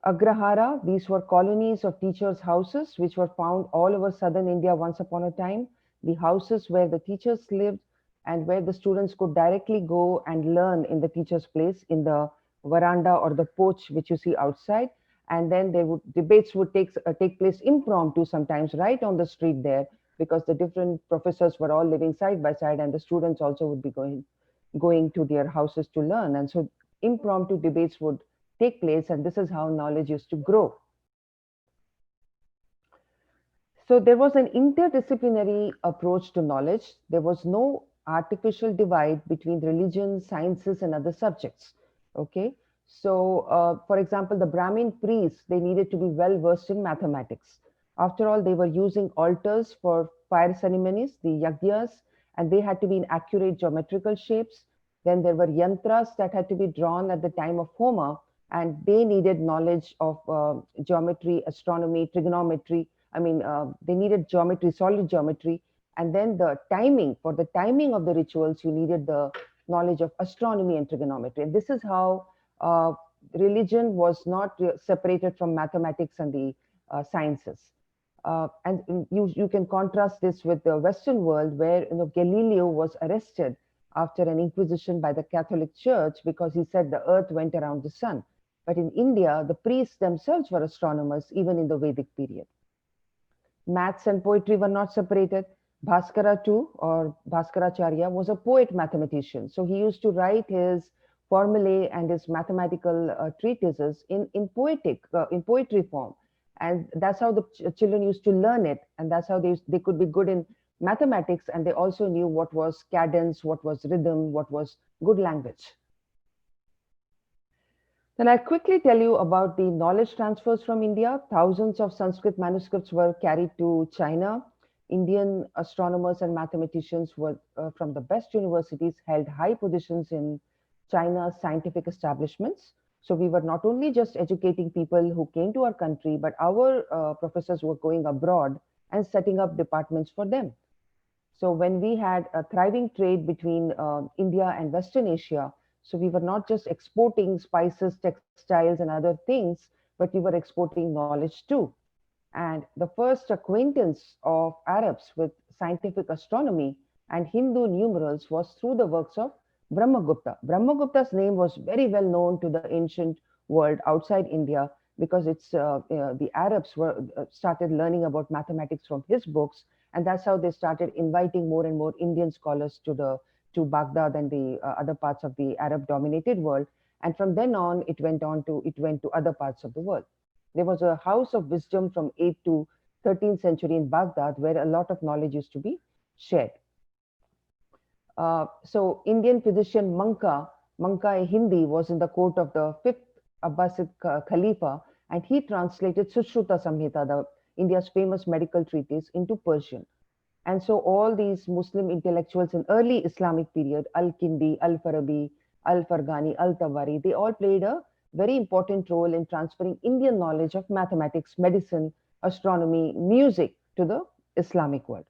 Agrahara, these were colonies of teachers' houses, which were found all over southern India once upon a time. The houses where the teachers lived and where the students could directly go and learn in the teacher's place in the veranda or the porch, which you see outside. And then debates would take place impromptu sometimes right on the street there, because the different professors were all living side by side, and the students also would be going to their houses to learn. And so impromptu debates would take place, and this is how knowledge used to grow. So there was an interdisciplinary approach to knowledge. There was no artificial divide between religion, sciences, and other subjects. Okay. So, for example, the Brahmin priests, they needed to be well versed in mathematics. After all, they were using altars for fire ceremonies, the yagyas, and they had to be in accurate geometrical shapes. Then there were yantras that had to be drawn at the time of Homer, and they needed knowledge of geometry, astronomy, trigonometry. I mean, they needed geometry, solid geometry. And then for the timing of the rituals, you needed the knowledge of astronomy and trigonometry. And this is how religion was not separated from mathematics and the sciences. And you can contrast this with the Western world, where Galileo was arrested after an inquisition by the Catholic Church because he said the earth went around the sun. But in India, the priests themselves were astronomers, even in the Vedic period. Maths and poetry were not separated. Bhaskara too, or Bhaskaracharya, was a poet mathematician. So he used to write his formulae and his mathematical treatises in poetry form. And that's how the children used to learn it. And that's how they could be good in mathematics. And they also knew what was cadence, what was rhythm, what was good language. Then I'll quickly tell you about the knowledge transfers from India. Thousands of Sanskrit manuscripts were carried to China. Indian astronomers and mathematicians were from the best universities held high positions in China's scientific establishments. So we were not only just educating people who came to our country, but our professors were going abroad and setting up departments for them. So when we had a thriving trade between India and Western Asia, so we were not just exporting spices, textiles, and other things, but we were exporting knowledge too. And the first acquaintance of Arabs with scientific astronomy and Hindu numerals was through the works of Brahmagupta. Brahmagupta's name was very well known to the ancient world outside India because the Arabs started learning about mathematics from his books, and that's how they started inviting more and more Indian scholars to Baghdad and the other parts of the Arab-dominated world. And from then on, it went to other parts of the world. There was a house of wisdom from 8th to 13th century in Baghdad where a lot of knowledge used to be shared. So Indian physician Manka in Hindi was in the court of the 5th Abbasid Khalifa, and he translated Sushruta Samhita, India's famous medical treatise, into Persian. And so all these Muslim intellectuals in early Islamic period, Al-Kindi, Al-Farabi, Al-Farghani, Al-Tabari, they all played a very important role in transferring Indian knowledge of mathematics, medicine, astronomy, music to the Islamic world.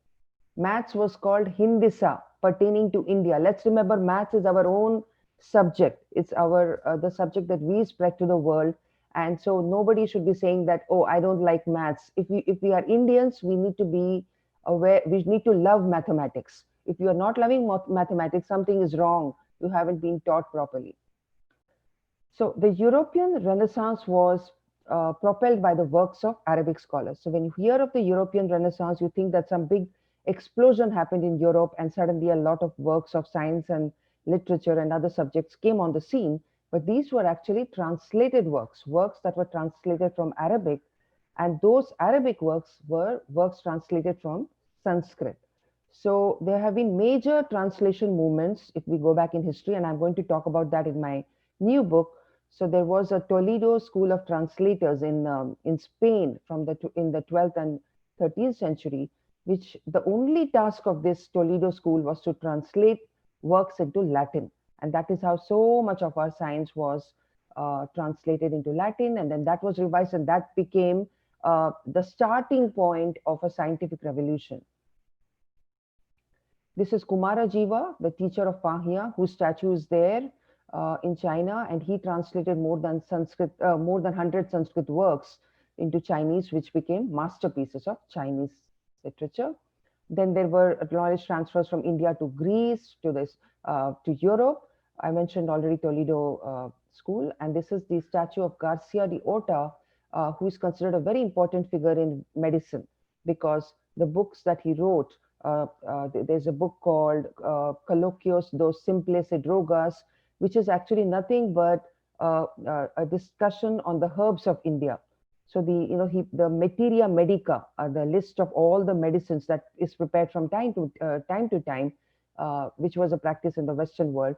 Maths was called Hindisa, pertaining to India. Let's remember, maths is our own subject. It's our the subject that we spread to the world. And so nobody should be saying that, oh, I don't like maths. If we are Indians, we need to be aware, we need to love mathematics. If you are not loving mathematics, something is wrong. You haven't been taught properly. So the European Renaissance was propelled by the works of Arabic scholars. So when you hear of the European Renaissance, you think that some big explosion happened in Europe and suddenly a lot of works of science and literature and other subjects came on the scene. But these were actually translated works, works that were translated from Arabic. And those Arabic works were works translated from Sanskrit. So there have been major translation movements if we go back in history, and I'm going to talk about that in my new book. So there was a Toledo school of translators in Spain in the 12th and 13th century, which the only task of this Toledo school was to translate works into Latin. And that is how so much of our science was translated into Latin. And then that was revised, and that became the starting point of a scientific revolution. This is Kumarajiva, the teacher of Pahia, whose statue is there in China, and he translated more than 100 Sanskrit works into Chinese, which became masterpieces of Chinese literature. Then there were knowledge transfers from India to Greece, to Europe. I mentioned already Toledo school, and this is the statue of Garcia de Orta, who is considered a very important figure in medicine, because the books that he wrote, there's a book called Colloquios dos Simples y Drogas, which is actually nothing but a discussion on the herbs of India. So the Materia Medica, the list of all the medicines that is prepared from time to time, which was a practice in the Western world.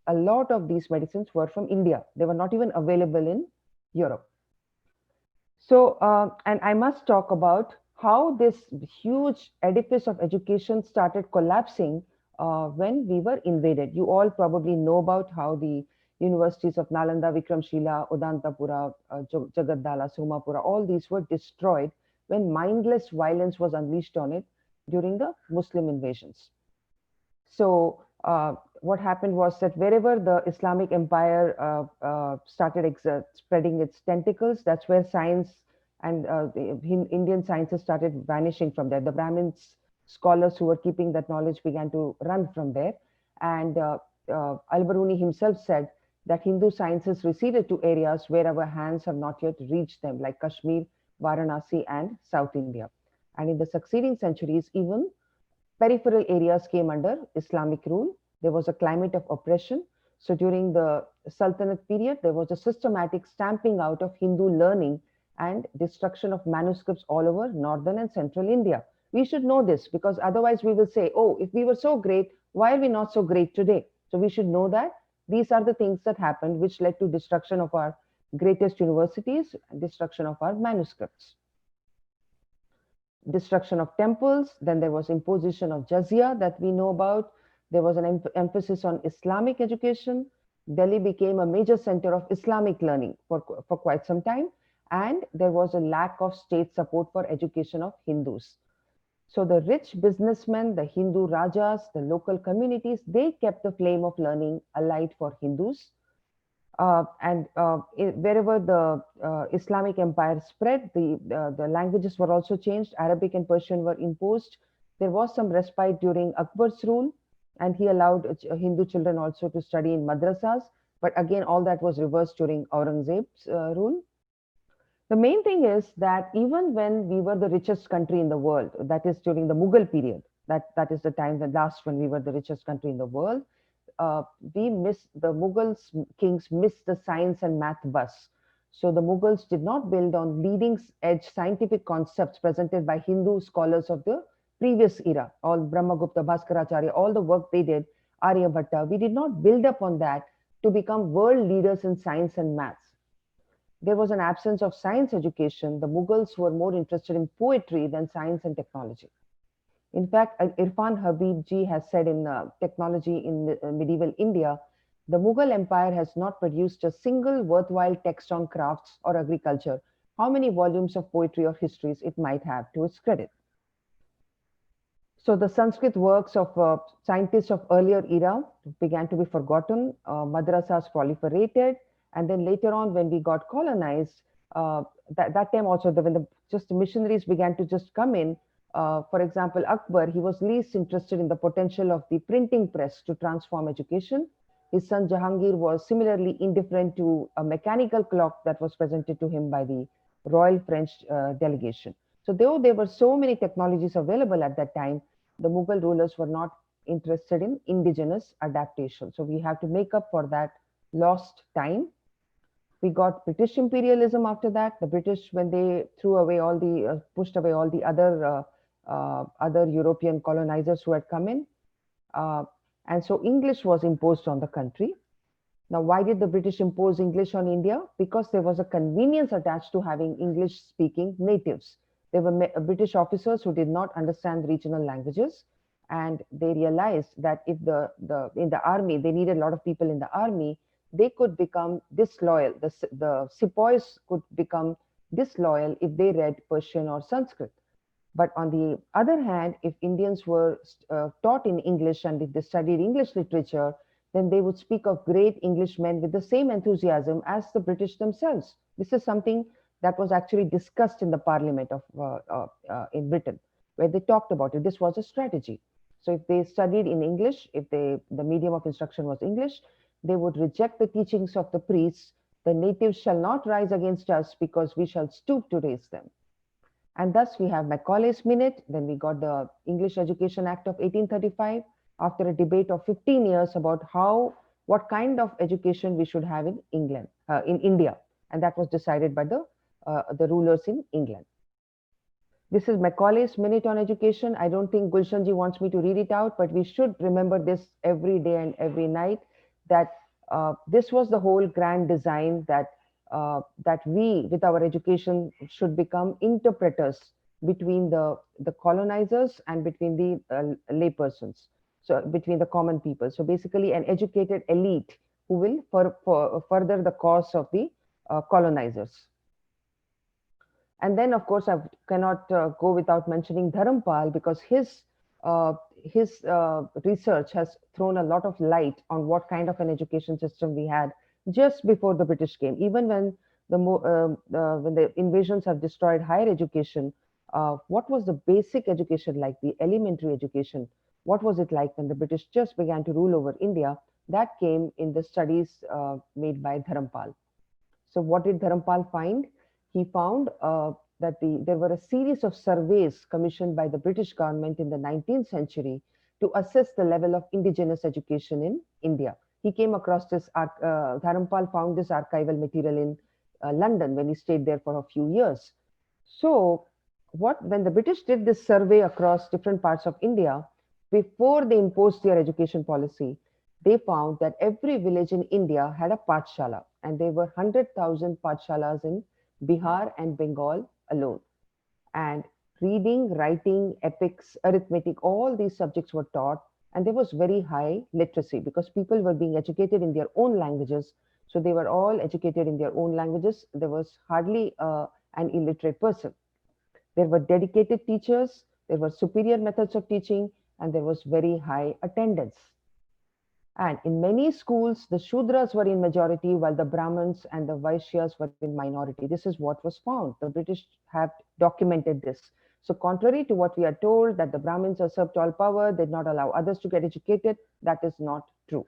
A lot of these medicines were from India. They were not even available in Europe. So, and I must talk about how this huge edifice of education started collapsing when we were invaded. You all probably know about how the universities of Nalanda, Vikramshila, Udantapura, Jagaddala, Somapura, all these were destroyed when mindless violence was unleashed on it during the Muslim invasions. So what happened was that wherever the Islamic Empire started spreading its tentacles, that's where science and the Indian sciences started vanishing from there. The Brahmins, scholars who were keeping that knowledge began to run from there. And Al-Biruni himself said that Hindu sciences receded to areas where our hands have not yet reached them, like Kashmir, Varanasi, and South India. And in the succeeding centuries, even peripheral areas came under Islamic rule. There was a climate of oppression. So during the Sultanate period, there was a systematic stamping out of Hindu learning and destruction of manuscripts all over northern and central India. We should know this, because otherwise we will say, oh, if we were so great, why are we not so great today? So we should know that these are the things that happened which led to destruction of our greatest universities and destruction of our manuscripts. Destruction of temples, then there was imposition of jizya that we know about. There was an emphasis on Islamic education. Delhi became a major center of Islamic learning for quite some time, and there was a lack of state support for education of Hindus. So the rich businessmen, the Hindu Rajas, the local communities, they kept the flame of learning alight for Hindus. Wherever the Islamic Empire spread, the languages were also changed. Arabic and Persian were imposed. There was some respite during Akbar's rule, and he allowed Hindu children also to study in madrasas. But again, all that was reversed during Aurangzeb's rule. The main thing is that even when we were the richest country in the world, that is during the Mughal period, that is the time when we were the richest country in the world, the Mughal kings missed the science and math bus. So the Mughals did not build on leading edge scientific concepts presented by Hindu scholars of the previous era, all Brahmagupta, Bhaskaracharya, all the work they did, Aryabhatta. We did not build up on that to become world leaders in science and maths. there was an absence of science education. The Mughals were more interested in poetry than science and technology. In fact, Irfan Habib ji has said in Technology in Medieval India, the Mughal Empire has not produced a single worthwhile text on crafts or agriculture. How many volumes of poetry or histories it might have to its credit? So the Sanskrit works of scientists of earlier era began to be forgotten. Madrasas proliferated, and then later on, when we got colonized, that time also, when just the missionaries began to just come in. For example, Akbar, he was least interested in the potential of the printing press to transform education. His son Jahangir was similarly indifferent to a mechanical clock that was presented to him by the Royal French delegation. So though there were so many technologies available at that time, the Mughal rulers were not interested in indigenous adaptation. So we have to make up for that lost time. We got British imperialism after that. The British, when they threw away all the, pushed away all the other European colonizers who had come in. And so English was imposed on the country. Now, why did the British impose English on India? Because there was a convenience attached to having English speaking natives. There were British officers who did not understand regional languages, and they realized that if in the army, they needed a lot of people in the army, they could become disloyal. The sepoys could become disloyal if they read Persian or Sanskrit. But on the other hand, if Indians were taught in English and if they studied English literature, then they would speak of great Englishmen with the same enthusiasm as the British themselves. This is something that was actually discussed in the Parliament of in Britain, where they talked about it. This was a strategy. So if they studied in English, if the medium of instruction was English, they would reject the teachings of the priests. The natives shall not rise against us because we shall stoop to raise them. And thus we have Macaulay's Minute. Then we got the English Education Act of 1835 after a debate of 15 years about what kind of education we should have in England, in India. And that was decided by the rulers in England. This is Macaulay's Minute on Education. I don't think Gulshanji wants me to read it out, but we should remember this every day and every night, that this was the whole grand design that we, with our education, should become interpreters between the colonizers and between the laypersons, so between the common people. So basically an educated elite who will further the cause of the colonizers. And then, of course, I cannot go without mentioning Dharampal, because his research has thrown a lot of light on what kind of an education system we had just before the British came. Even when the invasions have destroyed higher education, what was the basic education like, the elementary education? What was it like when the British just began to rule over India? That came in the studies made by Dharampal. So what did Dharampal find? He found that there were a series of surveys commissioned by the British government in the 19th century to assess the level of indigenous education in India. He came across this, Dharampal found this archival material in London when he stayed there for a few years. So when the British did this survey across different parts of India, before they imposed their education policy, they found that every village in India had a pathshala, and there were 100,000 pathshalas in Bihar and Bengal alone. And reading, writing, epics, arithmetic, all these subjects were taught, and there was very high literacy because people were being educated in their own languages. So they were all educated in their own languages. There was hardly an illiterate person. There were dedicated teachers, there were superior methods of teaching, and there was very high attendance. And in many schools, the Shudras were in majority, while the Brahmins and the Vaishyas were in minority. This is what was found. The British have documented this. So contrary to what we are told, that the Brahmins usurped all power, did not allow others to get educated, that is not true.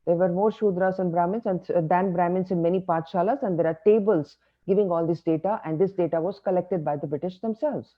There were more Shudras and Brahmins than Brahmins in many pathshalas, and there are tables giving all this data, and this data was collected by the British themselves.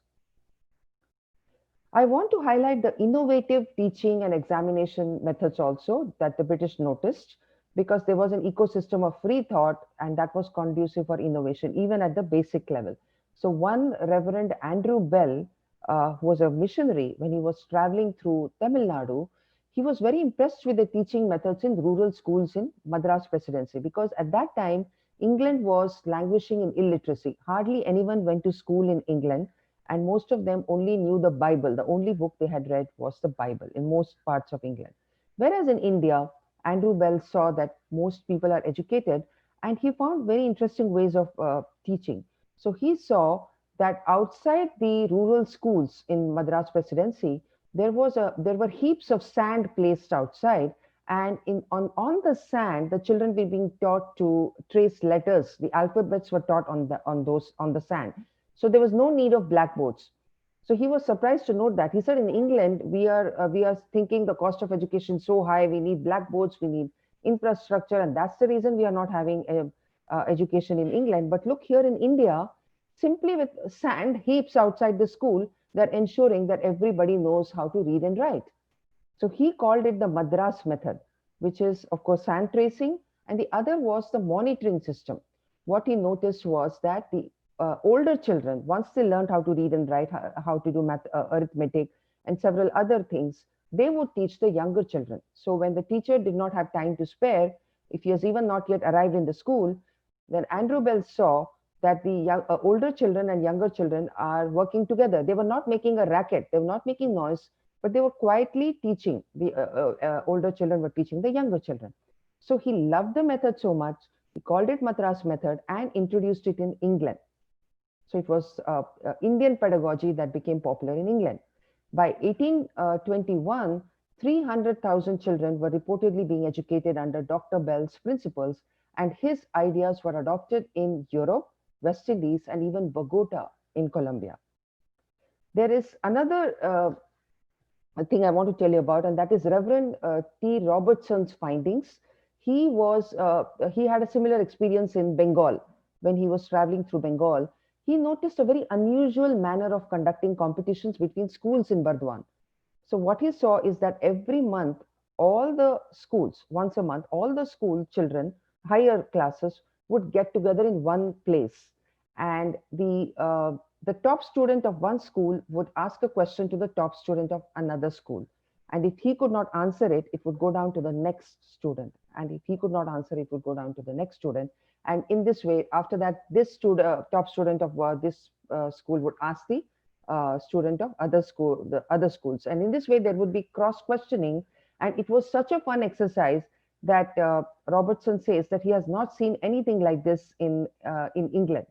I want to highlight the innovative teaching and examination methods also that the British noticed, because there was an ecosystem of free thought, and that was conducive for innovation, even at the basic level. So one Reverend Andrew Bell, who was a missionary, when he was traveling through Tamil Nadu, he was very impressed with the teaching methods in rural schools in Madras Presidency, because at that time, England was languishing in illiteracy. Hardly anyone went to school in England, and most of them only knew the Bible. The only book they had read was the Bible in most parts of England. Whereas in India, Andrew Bell saw that most people are educated, and he found very interesting ways of teaching. So he saw that outside the rural schools in Madras Presidency, there were heaps of sand placed outside, and on the sand, the children were being taught to trace letters. The alphabets were taught on the sand. So there was no need of blackboards. So he was surprised to note that. He said, in England, we are thinking the cost of education so high, we need blackboards, we need infrastructure, and that's the reason we are not having education in England. But look here in India, simply with sand heaps outside the school, they're ensuring that everybody knows how to read and write. So he called it the Madras Method, which is, of course, sand tracing, and the other was the monitoring system. What he noticed was that the older children, once they learned how to read and write, how to do arithmetic, and several other things, they would teach the younger children. So when the teacher did not have time to spare, if he has even not yet arrived in the school, then Andrew Bell saw that the older children and younger children are working together. They were not making a racket, they were not making noise, but they were quietly teaching. The older children were teaching the younger children. So he loved the method so much, he called it Madras Method and introduced it in England. So it was Indian pedagogy that became popular in England. By 1821, 300,000 children were reportedly being educated under Dr. Bell's principles, and his ideas were adopted in Europe, West Indies, and even Bogota in Colombia. There is another thing I want to tell you about, and that is Reverend T. Robertson's findings. He had a similar experience in Bengal. When he was traveling through Bengal, he noticed a very unusual manner of conducting competitions between schools in Burdwan. So what he saw is that every month, all the schools, once a month, all the school children, higher classes, would get together in one place. And the top student of one school would ask a question to the top student of another school. And if he could not answer it, it would go down to the next student. And if he could not answer, it would go down to the next student. And in this way, after that, this top student of this school would ask the student of the other schools. And in this way, there would be cross questioning. And it was such a fun exercise that Robertson says that he has not seen anything like this in England,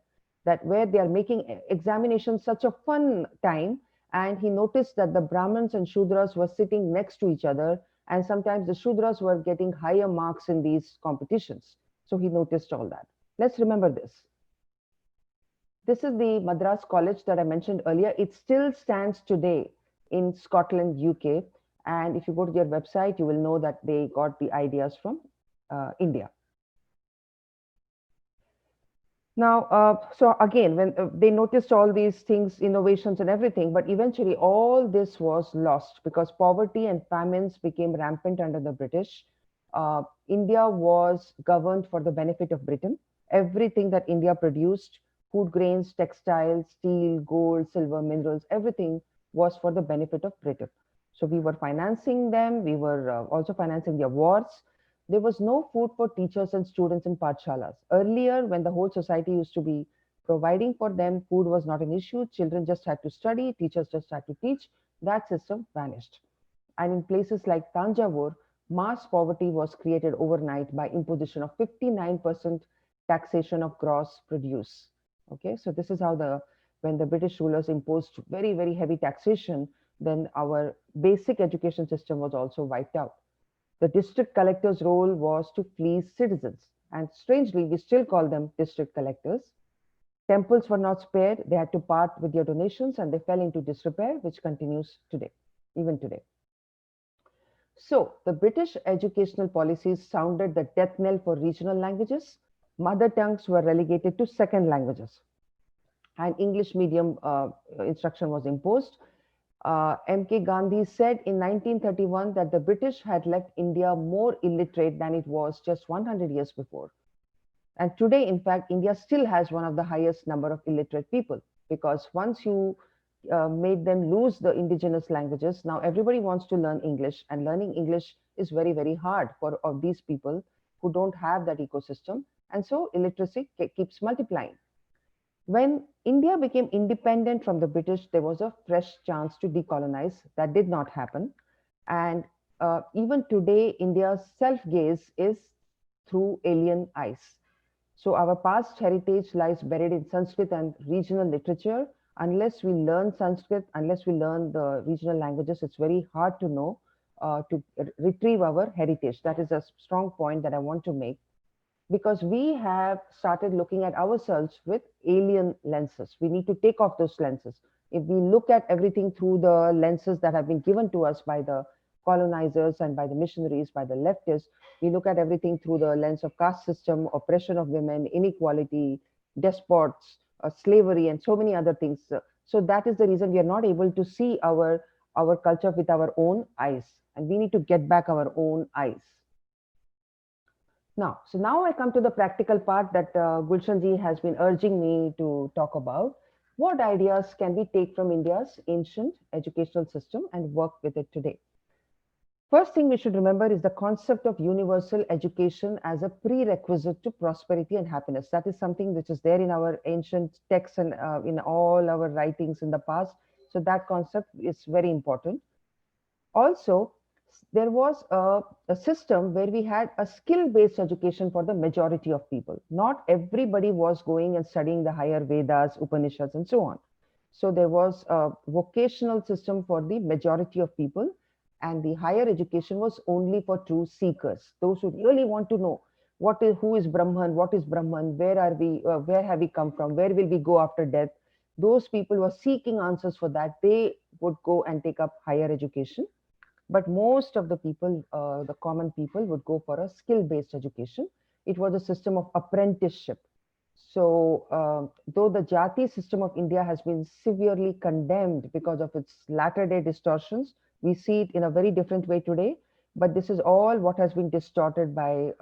that where they are making examinations such a fun time. And he noticed that the Brahmins and Shudras were sitting next to each other. And sometimes the Shudras were getting higher marks in these competitions. So he noticed all that. Let's remember this. This is the Madras College that I mentioned earlier. It still stands today in Scotland, UK. And if you go to their website, you will know that they got the ideas from India. Now, so again, when they noticed all these things, innovations and everything, but eventually all this was lost because poverty and famines became rampant under the British. India was governed for the benefit of Britain. Everything that India produced, food grains, textiles, steel, gold, silver, minerals, everything was for the benefit of Britain. So we were financing them. We were also financing their wars. There was no food for teachers and students in pathshalas. Earlier, when the whole society used to be providing for them, food was not an issue. Children just had to study, teachers just had to teach. That system vanished. And in places like Tanjavur, mass poverty was created overnight by imposition of 59% taxation of gross produce. Okay, so this is how when the British rulers imposed very, very heavy taxation, then our basic education system was also wiped out. The district collector's role was to fleece citizens. And strangely, we still call them district collectors. Temples were not spared. They had to part with their donations and they fell into disrepair, which continues today, even today. So the British educational policies sounded the death knell for regional languages. Mother tongues were relegated to second languages. And English medium instruction was imposed. M.K. Gandhi said in 1931 that the British had left India more illiterate than it was just 100 years before. And today, in fact, India still has one of the highest number of illiterate people, because once you made them lose the indigenous languages, now everybody wants to learn English, and learning English is very, very hard for these people who don't have that ecosystem. And so illiteracy keeps multiplying. When India became independent from the British, there was a fresh chance to decolonize. That did not happen. And even today, India's self-gaze is through alien eyes. So our past heritage lies buried in Sanskrit and regional literature. Unless we learn Sanskrit, unless we learn the regional languages, it's very hard to know, to retrieve our heritage. That is a strong point that I want to make, because we have started looking at ourselves with alien lenses. We need to take off those lenses. If we look at everything through the lenses that have been given to us by the colonizers and by the missionaries, by the leftists, we look at everything through the lens of caste system, oppression of women, inequality, despots, slavery, and so many other things. So that is the reason we are not able to see our culture with our own eyes, and we need to get back our own eyes. Now I come to the practical part that Gulshan ji has been urging me to talk about. What ideas can we take from India's ancient educational system and work with it today? First thing we should remember is the concept of universal education as a prerequisite to prosperity and happiness. That is something which is there in our ancient texts and in all our writings in the past. So that concept is very important. Also, there was a system where we had a skill-based education for the majority of people. Not everybody was going and studying the higher Vedas, Upanishads, and so on. So there was a vocational system for the majority of people, and the higher education was only for true seekers, those who really want to know who is Brahman, what is Brahman, where are we, where have we come from, where will we go after death. Those people who are seeking answers for that, they would go and take up higher education. But most of the people, the common people, would go for a skill-based education. It was a system of apprenticeship. So though the Jati system of India has been severely condemned because of its latter-day distortions, we see it in a very different way today. But this is all what has been distorted by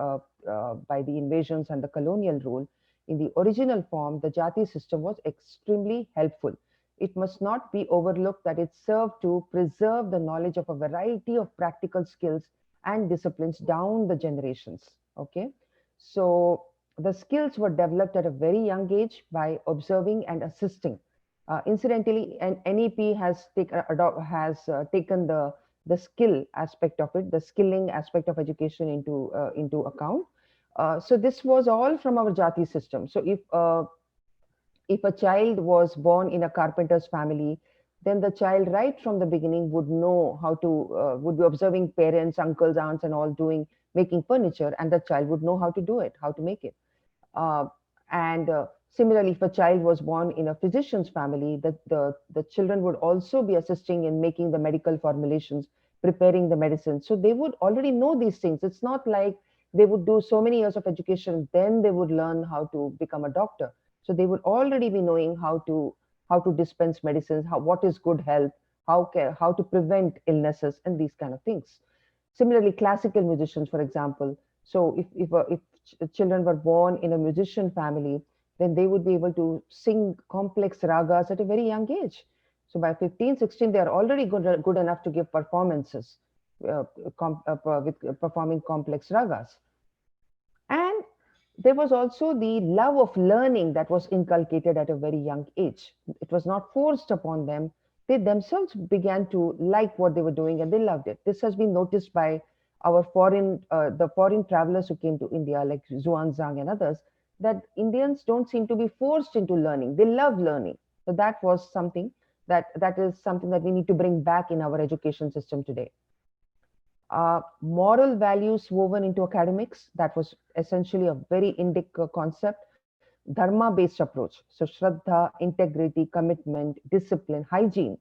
the invasions and the colonial rule. In the original form, the Jati system was extremely helpful. It must not be overlooked that it served to preserve the knowledge of a variety of practical skills and disciplines down the generations. Okay, so the skills were developed at a very young age by observing and assisting. Incidentally, an NEP has taken the skill aspect of it, the skilling aspect of education into account. So this was all from our Jati system. So if a child was born in a carpenter's family, then the child right from the beginning would know how to, would be observing parents, uncles, aunts, and all making furniture, and the child would know how to do it, how to make it. Similarly, if a child was born in a physician's family, the children would also be assisting in making the medical formulations, preparing the medicine. So they would already know these things. It's not like they would do so many years of education, then they would learn how to become a doctor. So they would already be knowing how to dispense medicines, what is good health, how to prevent illnesses, and these kind of things. Similarly, classical musicians, for example. So if children were born in a musician family, then they would be able to sing complex ragas at a very young age. So by 15, 16, they are already good enough to give performances with performing complex ragas. And there was also the love of learning that was inculcated at a very young age. It was not forced upon them. They themselves began to like what they were doing, and they loved it. This has been noticed by our the foreign travelers who came to India, like Zhuangzang and others, that Indians don't seem to be forced into learning. They love learning. So that was something that is something that we need to bring back in our education system today. Moral values woven into academics, that was essentially a very Indic concept. Dharma-based approach. So Shraddha, integrity, commitment, discipline, hygiene,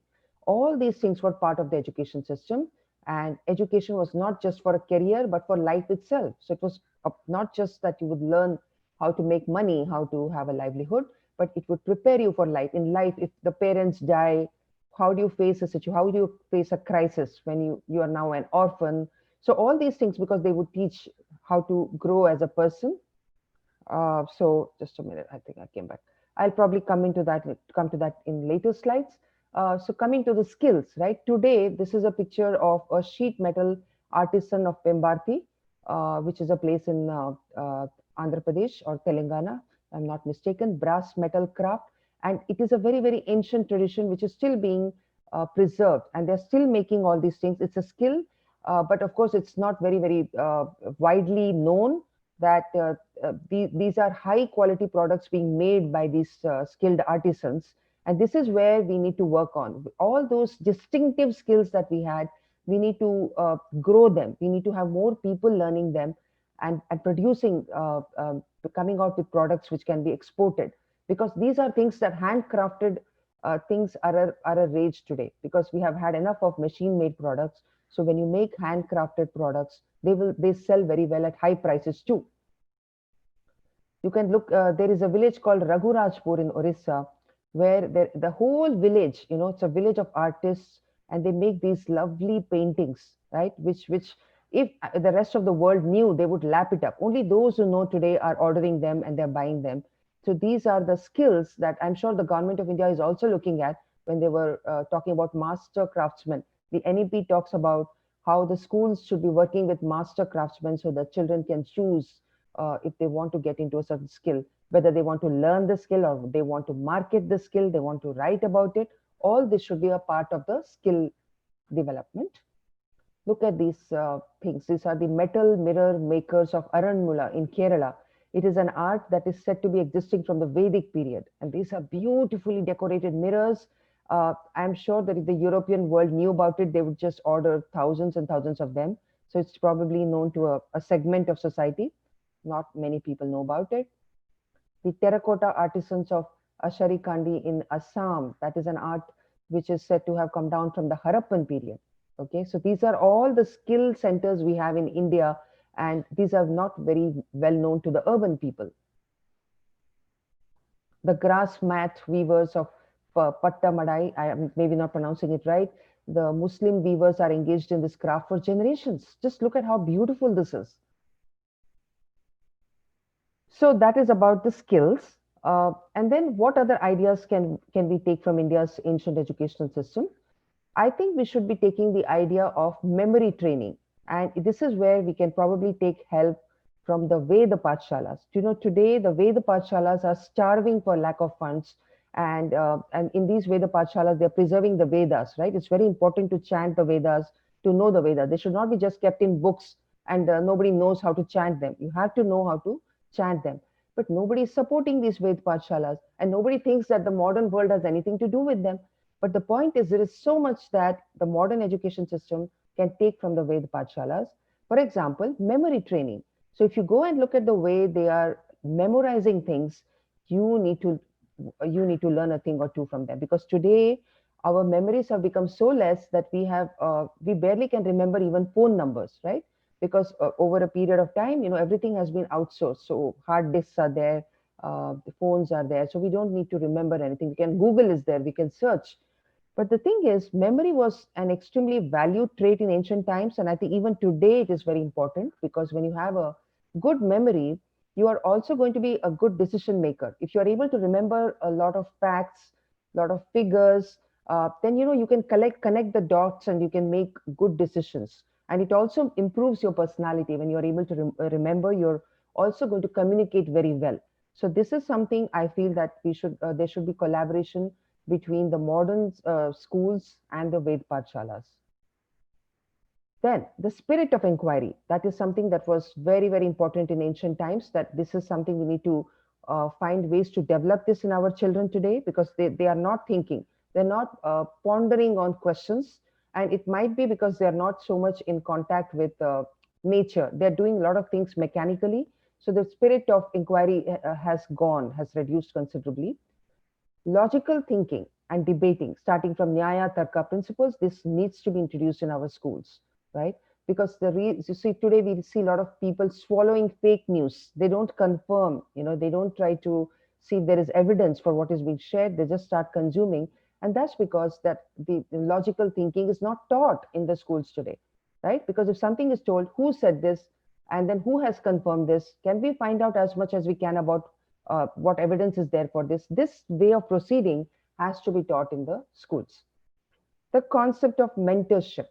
all these things were part of the education system. And education was not just for a career, but for life itself. So it was not just that you would learn how to make money, how to have a livelihood, but it would prepare you for life. In life, if the parents die, how do you face a situation? How do you face a crisis when you are now an orphan? So all these things, because they would teach how to grow as a person. So just a minute, I think I came back. I'll probably come to that in later slides. So coming to the skills, right? Today, this is a picture of a sheet metal artisan of Pembarti, which is a place in Andhra Pradesh or Telangana, I'm not mistaken, brass metal craft. And it is a very, very ancient tradition which is still being preserved, and they're still making all these things. It's a skill, but of course, it's not very, very widely known that these are high quality products being made by these skilled artisans. And this is where we need to work on. All those distinctive skills that we had, we need to grow them. We need to have more people learning them and producing, coming out with products which can be exported. Because these are things that handcrafted things are a rage today, because we have had enough of machine made products. So when you make handcrafted products, they sell very well at high prices too. You can look, there is a village called Raghurajpur in Orissa, where the whole village, it's a village of artists, and they make these lovely paintings, right? Which if the rest of the world knew, they would lap it up. Only those who know today are ordering them and they're buying them. So these are the skills that I'm sure the government of India is also looking at when they were talking about master craftsmen. The NEP talks about how the schools should be working with master craftsmen so that children can choose if they want to get into a certain skill, whether they want to learn the skill or they want to market the skill, they want to write about it. All this should be a part of the skill development. Look at these things. These are the metal mirror makers of Aranmula in Kerala. It is an art that is said to be existing from the Vedic period. And these are beautifully decorated mirrors. I'm sure that if the European world knew about it, they would just order thousands and thousands of them. So it's probably known to a segment of society. Not many people know about it. The terracotta artisans of Asharikandi in Assam, that is an art which is said to have come down from the Harappan period. Okay, so these are all the skill centers we have in India, and these are not very well known to the urban people. The grass mat weavers of Pattamadai, I am maybe not pronouncing it right. The Muslim weavers are engaged in this craft for generations. Just look at how beautiful this is. So that is about the skills. And then what other ideas can we take from India's ancient educational system? I think we should be taking the idea of memory training. And this is where we can probably take help from the Veda Pathshalas. Today the Veda Pathshalas are starving for lack of funds. And in these Veda Pathshalas, they're preserving the Vedas, right? It's very important to chant the Vedas, to know the Vedas. They should not be just kept in books and nobody knows how to chant them. You have to know how to chant them. But nobody is supporting these Veda Pathshalas, and nobody thinks that the modern world has anything to do with them. But the point is, there is so much that the modern education system can take from the Veda Pathshalas. For example, memory training. So if you go and look at the way they are memorizing things, you need to learn a thing or two from them, because today our memories have become so less that we barely can remember even phone numbers, right? Because over a period of time, everything has been outsourced. So hard disks are there, the phones are there. So we don't need to remember anything. Google is there, we can search. But the thing is, memory was an extremely valued trait in ancient times. And I think even today it is very important, because when you have a good memory, you are also going to be a good decision maker. If you are able to remember a lot of facts, a lot of figures, then you can connect the dots and you can make good decisions. And it also improves your personality. When you're able to remember, you're also going to communicate very well. So this is something I feel that there should be collaboration between the modern schools and the Ved Pathshalas. Then the spirit of inquiry, that is something that was very, very important in ancient times, that this is something we need to find ways to develop this in our children today, because they are not thinking, they're not pondering on questions. And it might be because they're not so much in contact with nature. They're doing a lot of things mechanically. So the spirit of inquiry has reduced considerably. Logical thinking and debating, starting from Nyaya Tarka principles, this needs to be introduced in our schools, right? Because you see, today we see a lot of people swallowing fake news. They don't confirm, they don't try to see if there is evidence for what is being shared. They just start consuming. And that's because that the logical thinking is not taught in the schools today, right? Because if something is told, who said this, and then who has confirmed this, can we find out as much as we can about what evidence is there for this? This way of proceeding has to be taught in the schools. The concept of mentorship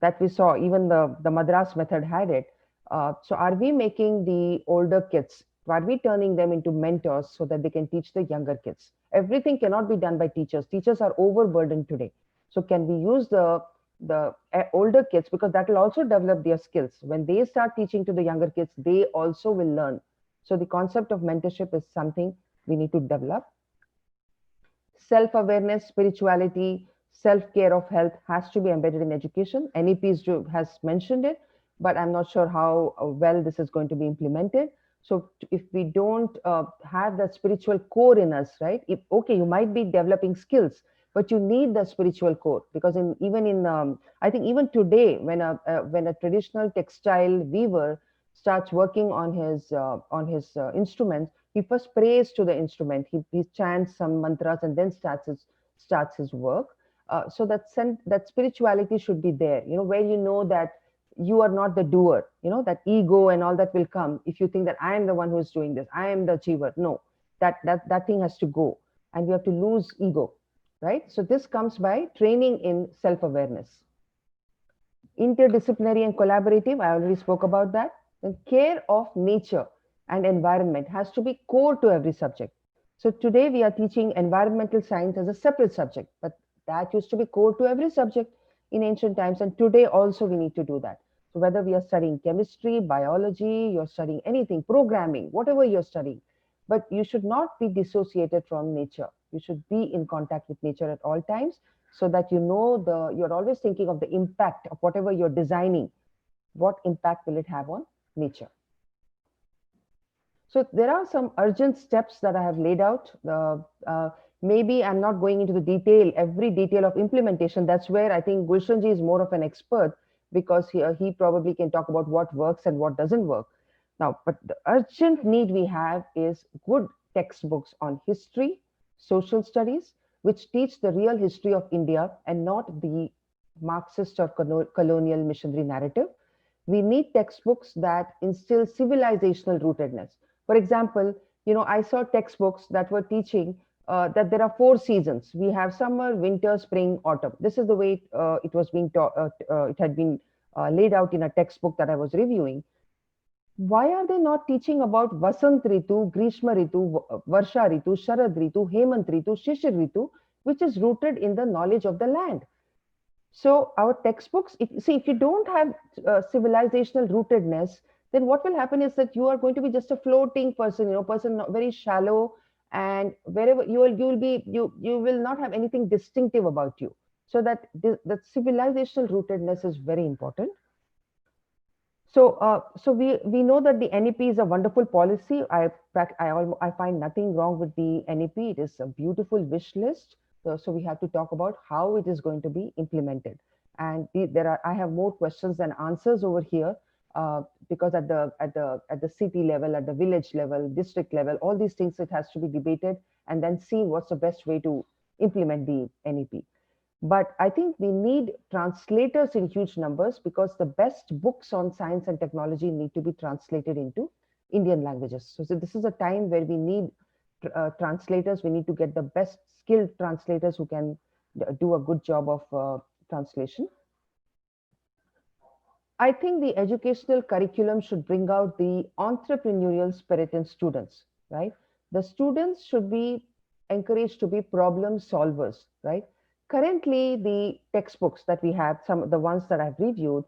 that we saw, even the Madras Method had it. So are we making the older kids Are we turning them into mentors so that they can teach the younger kids? Everything cannot be done by teachers. Teachers are overburdened today. So can we use the older kids, because that will also develop their skills. When they start teaching to the younger kids, they also will learn. So the concept of mentorship is something we need to develop. Self-awareness, spirituality, self-care of health has to be embedded in education. NEPs has mentioned it, but I'm not sure how well this is going to be implemented. So if we don't have that spiritual core in us, right? Okay, you might be developing skills, but you need the spiritual core, because I think even today, when a traditional textile weaver starts working on his instruments, he first prays to the instrument. He chants some mantras and then starts his work. So that spirituality should be there. Where that you are not the doer. That ego and all that will come if you think that I am the one who is doing this. I am the achiever. No, that thing has to go, and we have to lose ego, right? So this comes by training in self-awareness. Interdisciplinary and collaborative, I already spoke about that. Then care of nature and environment has to be core to every subject. So today we are teaching environmental science as a separate subject, but that used to be core to every subject in ancient times, and today also we need to do that. So whether we are studying chemistry, biology, you're studying anything, programming, whatever you're studying, but you should not be dissociated from nature. You should be in contact with nature at all times, so that you're always thinking of the impact of whatever you're designing. What impact will it have on nature? So there are some urgent steps that I have laid out. Maybe I'm not going into every detail of implementation. That's where I think Gulshan Ji is more of an expert, because he probably can talk about what works and what doesn't work. Now, but the urgent need we have is good textbooks on history, social studies, which teach the real history of India and not the Marxist or colonial missionary narrative. We need textbooks that instill civilizational rootedness. For example, I saw textbooks that were teaching that there are 4 seasons. We have summer, winter, spring, autumn. This is the way it was being taught. It had been laid out in a textbook that I was reviewing. Why are they not teaching about Vasant Ritu, Grishma Ritu, Varsha Ritu, Sharad Ritu, Hemant Ritu, Shishir Ritu, which is rooted in the knowledge of the land? So our textbooks, if you don't have civilizational rootedness, then what will happen is that you are going to be just a floating person, person very shallow, and wherever you will not have anything distinctive about you. So that civilizational rootedness is very important. So we know that the NEP is a wonderful policy. I find nothing wrong with the NEP. It is a beautiful wish list. So we have to talk about how it is going to be implemented. And I have more questions than answers over here, because at the city level, at the village level, district level, all these things, it has to be debated and then see what's the best way to implement the NEP. But I think we need translators in huge numbers, because the best books on science and technology need to be translated into Indian languages. So this is a time where we need translators. We need to get the best skilled translators who can do a good job of translation. I think the educational curriculum should bring out the entrepreneurial spirit in students, right? The students should be encouraged to be problem solvers, right? Currently, the textbooks that we have, some of the ones that I've reviewed,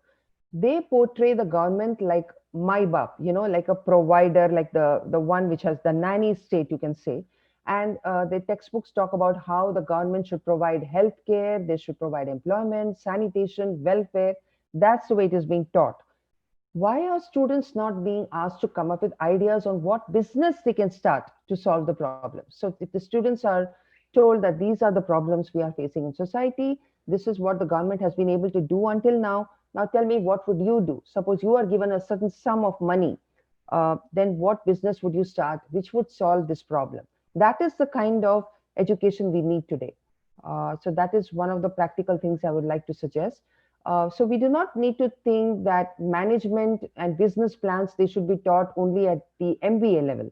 they portray the government like my bap, like a provider, like the one which has the nanny state, you can say. And the textbooks talk about how the government should provide healthcare, they should provide employment, sanitation, welfare. That's the way it is being taught. Why are students not being asked to come up with ideas on what business they can start to solve the problem? So if the students are told that these are the problems we are facing in society, this is what the government has been able to do until now. Now tell me, what would you do? Suppose you are given a certain sum of money, then what business would you start which would solve this problem? That is the kind of education we need today. So that is one of the practical things I would like to suggest. So we do not need to think that management and business plans, they should be taught only at the MBA level.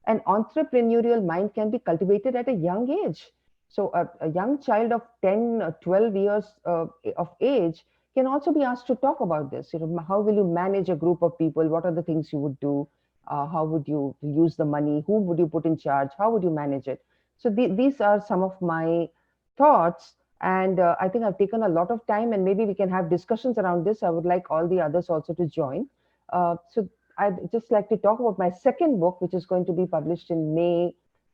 An entrepreneurial mind can be cultivated at a young age. So a young child of 10, 12 years of age can also be asked to talk about this. How will you manage a group of people? What are the things you would do? How would you use the money? Who would you put in charge? How would you manage it? So these are some of my thoughts. And I think I've taken a lot of time, and maybe we can have discussions around this. I would like all the others also to join. So I'd just like to talk about my second book, which is going to be published in May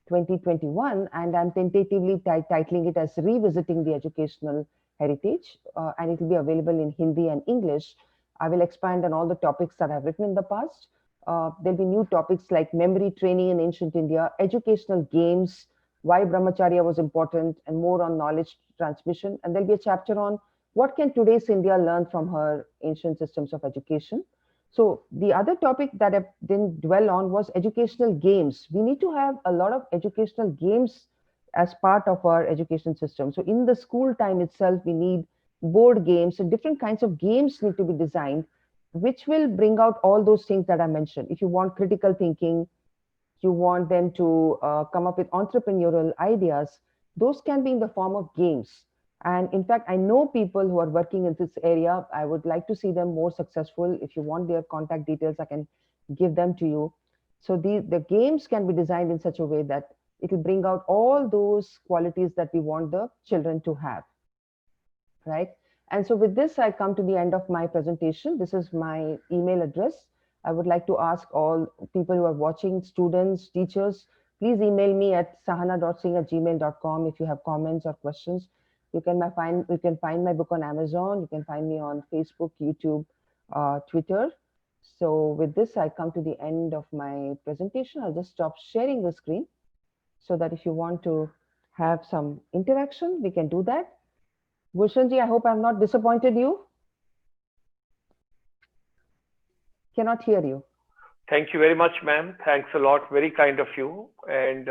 2021. And I'm tentatively titling it as Revisiting the Educational Heritage. And it will be available in Hindi and English. I will expand on all the topics that I've written in the past. There'll be new topics like memory training in ancient India, educational games, why brahmacharya was important, and more on knowledge transmission. And there'll be a chapter on what can today's India learn from her ancient systems of education. So the other topic that I didn't dwell on was educational games. We need to have a lot of educational games as part of our education system. So in the school time itself, we need board games, and different kinds of games need to be designed, which will bring out all those things that I mentioned. If you want critical thinking, you want them to come up with entrepreneurial ideas, those can be in the form of games. And in fact, I know people who are working in this area. I would like to see them more successful. If you want their contact details, I can give them to you. So the games can be designed in such a way that it will bring out all those qualities that we want the children to have, right? And so with this, I come to the end of my presentation. This is my email address. I would like to ask all people who are watching, students, teachers, please email me at sahana.singh@gmail.com if you have comments or questions. You can find my book on Amazon. You can find me on Facebook, YouTube, Twitter. So with this, I come to the end of my presentation. I'll just stop sharing the screen so that if you want to have some interaction, we can do that. Bhushanji, I hope I'm not disappointed you. Cannot hear you. Thank you very much, ma'am. Thanks a lot. Very kind of you. And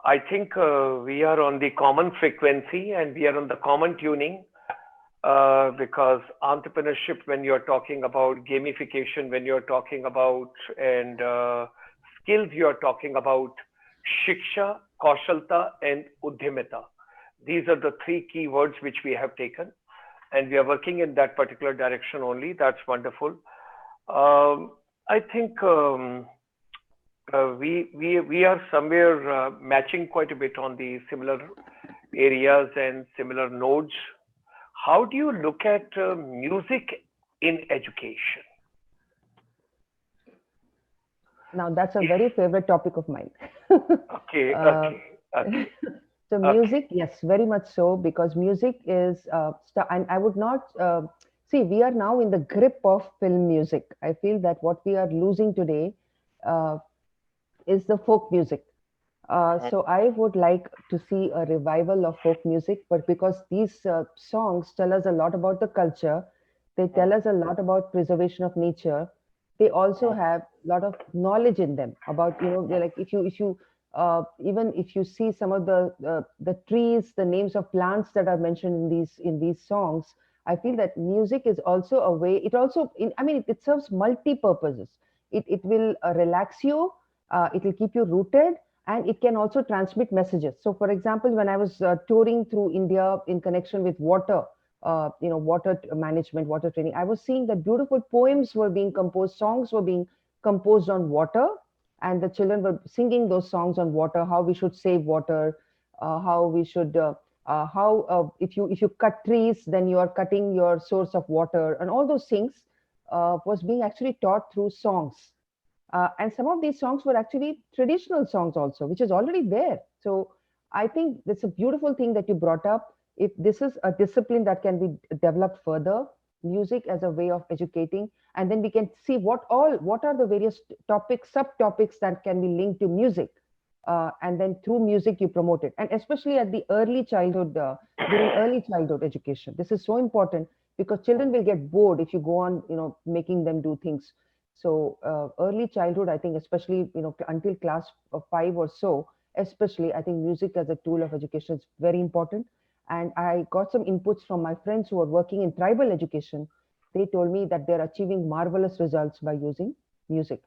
I think we are on the common frequency and we are on the common tuning because entrepreneurship, when you're talking about gamification, when you're talking about and skills, you're talking about shiksha, kaushalta, and udyamita. These are the three key words which we have taken, and we are working in that particular direction only. That's wonderful. I think we are somewhere matching quite a bit on the similar areas and similar nodes. How do you look at music in education? Now that's a very favorite topic of mine. Okay. So music, yes, very much so, because music is, and I would not, see, we are now in the grip of film music. I feel that what we are losing today is the folk music. So I would like to see a revival of folk music, but because these songs tell us a lot about the culture, they tell us a lot about preservation of nature. They also have a lot of knowledge in them about, like if you even if you see some of the trees, the names of plants that are mentioned in these songs, I feel that music is also a way. It also, it serves multi purposes. It will relax you. It will keep you rooted, and it can also transmit messages. So, for example, when I was touring through India in connection with water, water management, water training, I was seeing that beautiful poems were being composed, songs were being composed on water, and the children were singing those songs on water, how we should save water, how we should, if you cut trees, then you are cutting your source of water, and all those things was being actually taught through songs. And some of these songs were actually traditional songs also, which is already there. So I think that's a beautiful thing that you brought up. If this is a discipline that can be developed further, music as a way of educating, and then we can see what are the various topics, subtopics that can be linked to music, and then through music you promote it, and especially at the early childhood, during early childhood education. This is so important because children will get bored if you go on, making them do things. So early childhood, I think, especially until class 5 or so, especially, I think music as a tool of education is very important. And I got some inputs from my friends who are working in tribal education. They told me that they're achieving marvelous results by using music.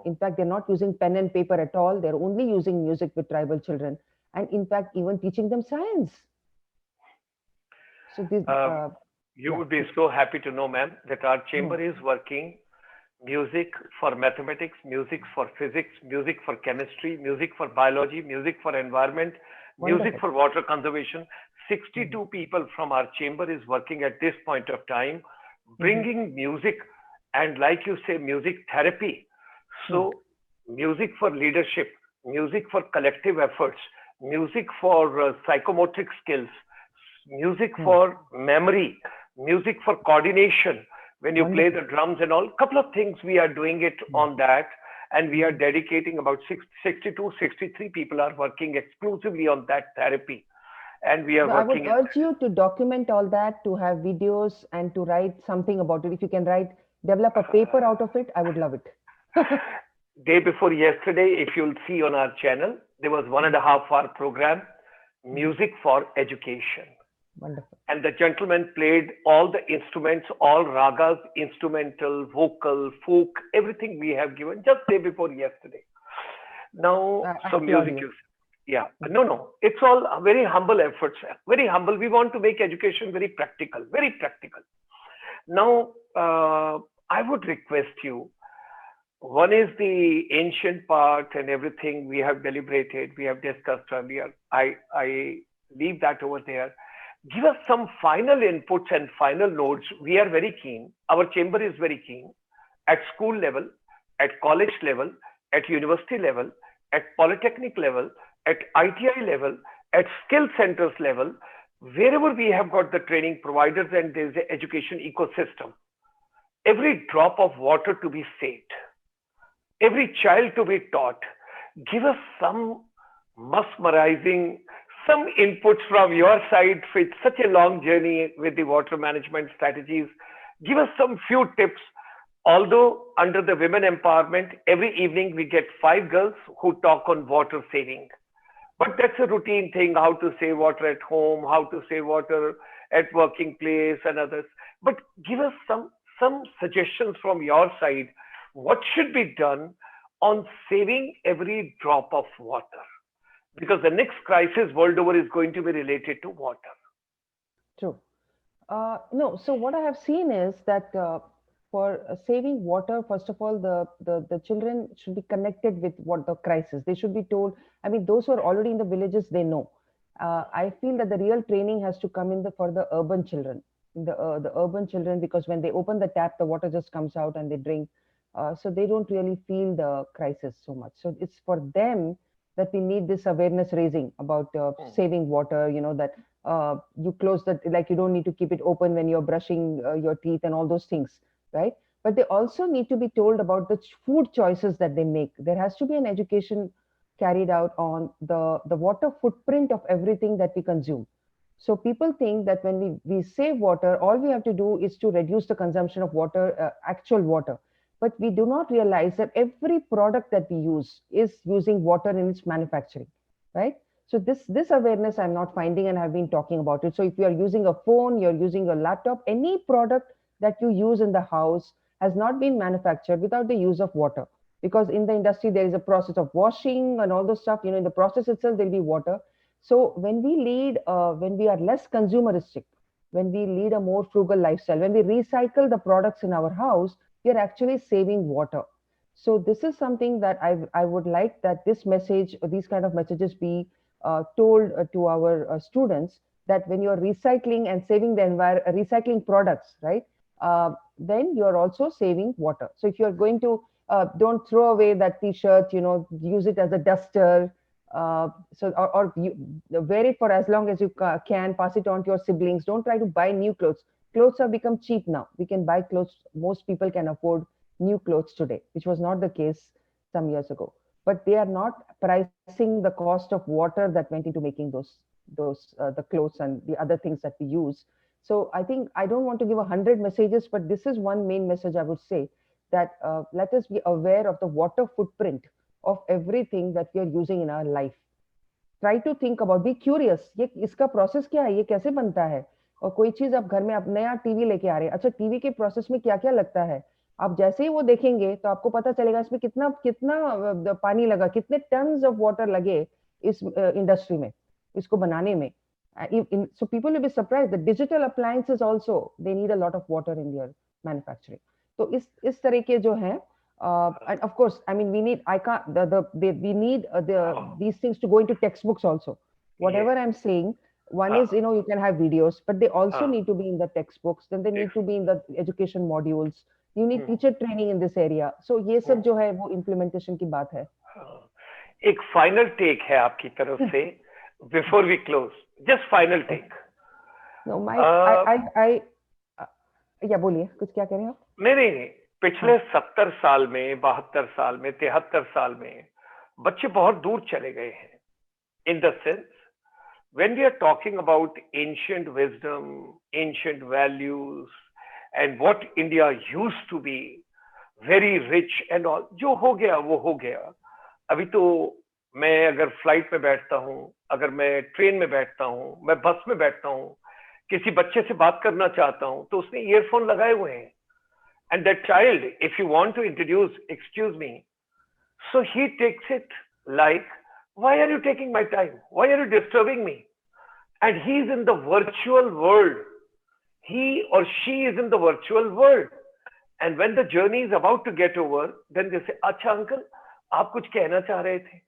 In fact, they're not using pen and paper at all. They're only using music with tribal children. And in fact, even teaching them science. So this, you would be so happy to know, ma'am, that our chamber is working music for mathematics, music for physics, music for chemistry, music for biology, music for environment, music Wonderful. for water conservation. 62 people from our chamber is working at this point of time, bringing music and, like you say, music therapy. So music for leadership, music for collective efforts, music for psychomotoric skills, music for memory, music for coordination. When you play the drums and all, couple of things we are doing it on that, and we are dedicating about 62, 63 people are working exclusively on that therapy, and we are I would working. urge you to document all that, to have videos and to write something about it. If you can develop a paper out of it, I would love it. Day before yesterday, if you'll see on our channel, there was 1.5 hour program, music for education. Wonderful. And the gentleman played all the instruments, all ragas, instrumental, vocal, folk, everything we have given just day before yesterday. Now, so music is, yeah, no, it's all very humble efforts, very humble. We want to make education very practical, very practical. Now, I would request you, one is the ancient part and everything we have deliberated, we have discussed earlier. I leave that over there. Give us some final inputs and final notes. We are very keen. Our chamber is very keen at school level, at college level, at university level, at polytechnic level, at ITI level, at skill centers level, wherever we have got the training providers and there's an education ecosystem. Every drop of water to be saved, every child to be taught. Give us some mesmerizing, some inputs from your side with such a long journey with the water management strategies. Give us some few tips. Although under the women empowerment, every evening we get 5 girls who talk on water saving. But that's a routine thing, how to save water at home, how to save water at working place and others. But give us some suggestions from your side. What should be done on saving every drop of water? Because the next crisis world over is going to be related to water. True. No, so what I have seen is that for saving water, first of all, the children should be connected with what the crisis. They should be told, I mean, those who are already in the villages, they know. I feel that the real training has to come in for the urban children, the urban children, because when they open the tap, the water just comes out and they drink. So they don't really feel the crisis so much. So it's for them that we need this awareness raising about saving water, that you close that, like you don't need to keep it open when you're brushing your teeth and all those things, right? But they also need to be told about the food choices that they make. There has to be an education carried out on the water footprint of everything that we consume. So people think that when we save water, all we have to do is to reduce the consumption of water, actual water. But we do not realize that every product that we use is using water in its manufacturing, right? So this awareness I'm not finding, and I've been talking about it. So if you are using a phone, you're using a laptop, any product that you use in the house has not been manufactured without the use of water. Because in the industry, there is a process of washing and all those stuff, in the process itself, there'll be water. So when we are less consumeristic, when we lead a more frugal lifestyle, when we recycle the products in our house, you're actually saving water. So this is something that I would like that this message, these kind of messages be told to our students, that when you're recycling and saving the recycling products, right, then you're also saving water. So if you're going to, don't throw away that t-shirt, use it as a duster, or you wear it for as long as you can, pass it on to your siblings. Don't try to buy new clothes. Clothes have become cheap now. We can buy clothes. Most people can afford new clothes today, which was not the case some years ago. But they are not pricing the cost of water that went into making the clothes and the other things that we use. So I think I don't want to give 100 messages, but this is one main message I would say, that let us be aware of the water footprint of everything that we are using in our life. Try to think about, be curious, ये इसका process क्या है, ये कैसे बनता है, और कोई चीज आप घर में आप नया टीवी लेके आ रहे हैं, अच्छा टीवी के प्रोसेस में क्या क्या लगता है, आप जैसे ही वो देखेंगे तो आपको पता चलेगा इसमें कितना कितना पानी लगा, कितने टन्स ऑफ वाटर लगे इस इंडस्ट्री में, इसको बनाने में. So people will be surprised that digital appliances also, they need a lot of water in their manufacturing. तो इस तरह के जो है, and of course, I mean, we need, I can't, we need these things to go into textbooks also. Whatever I'm saying, one is, you can have videos, but they also need to be in the textbooks, then they need to be in the education modules. You need teacher training in this area. So ये सब जो है वो implementation की बात है. एक final take है आपकी तरफ से before we close, just final take. No, या बोलिए, कुछ क्या कह रहे हैं आप? नहीं, पिछले 70 साल में, 72 साल में, 73 साल में बच्चे बहुत दूर चले गए हैं. In the sense, when we are talking about ancient wisdom, ancient values, and what India used to be, very rich and all, जो हो गया वो हो गया. अभी तो मैं अगर फ्लाइट में बैठता हूँ, अगर मैं ट्रेन में बैठता हूँ, मैं बस में बैठता हूँ, किसी बच्चे से बात करना चाहता हूँ तो उसने ईयरफोन लगाए हुए हैं. And that child, if you want to introduce, excuse me, so he takes it like, why are you taking my time? Why are you disturbing me? And he's in the virtual world. He or she is in the virtual world. And when the journey is about to get over, then they say, अच्छा uncle, आप कुछ कहना चाह रहे थे.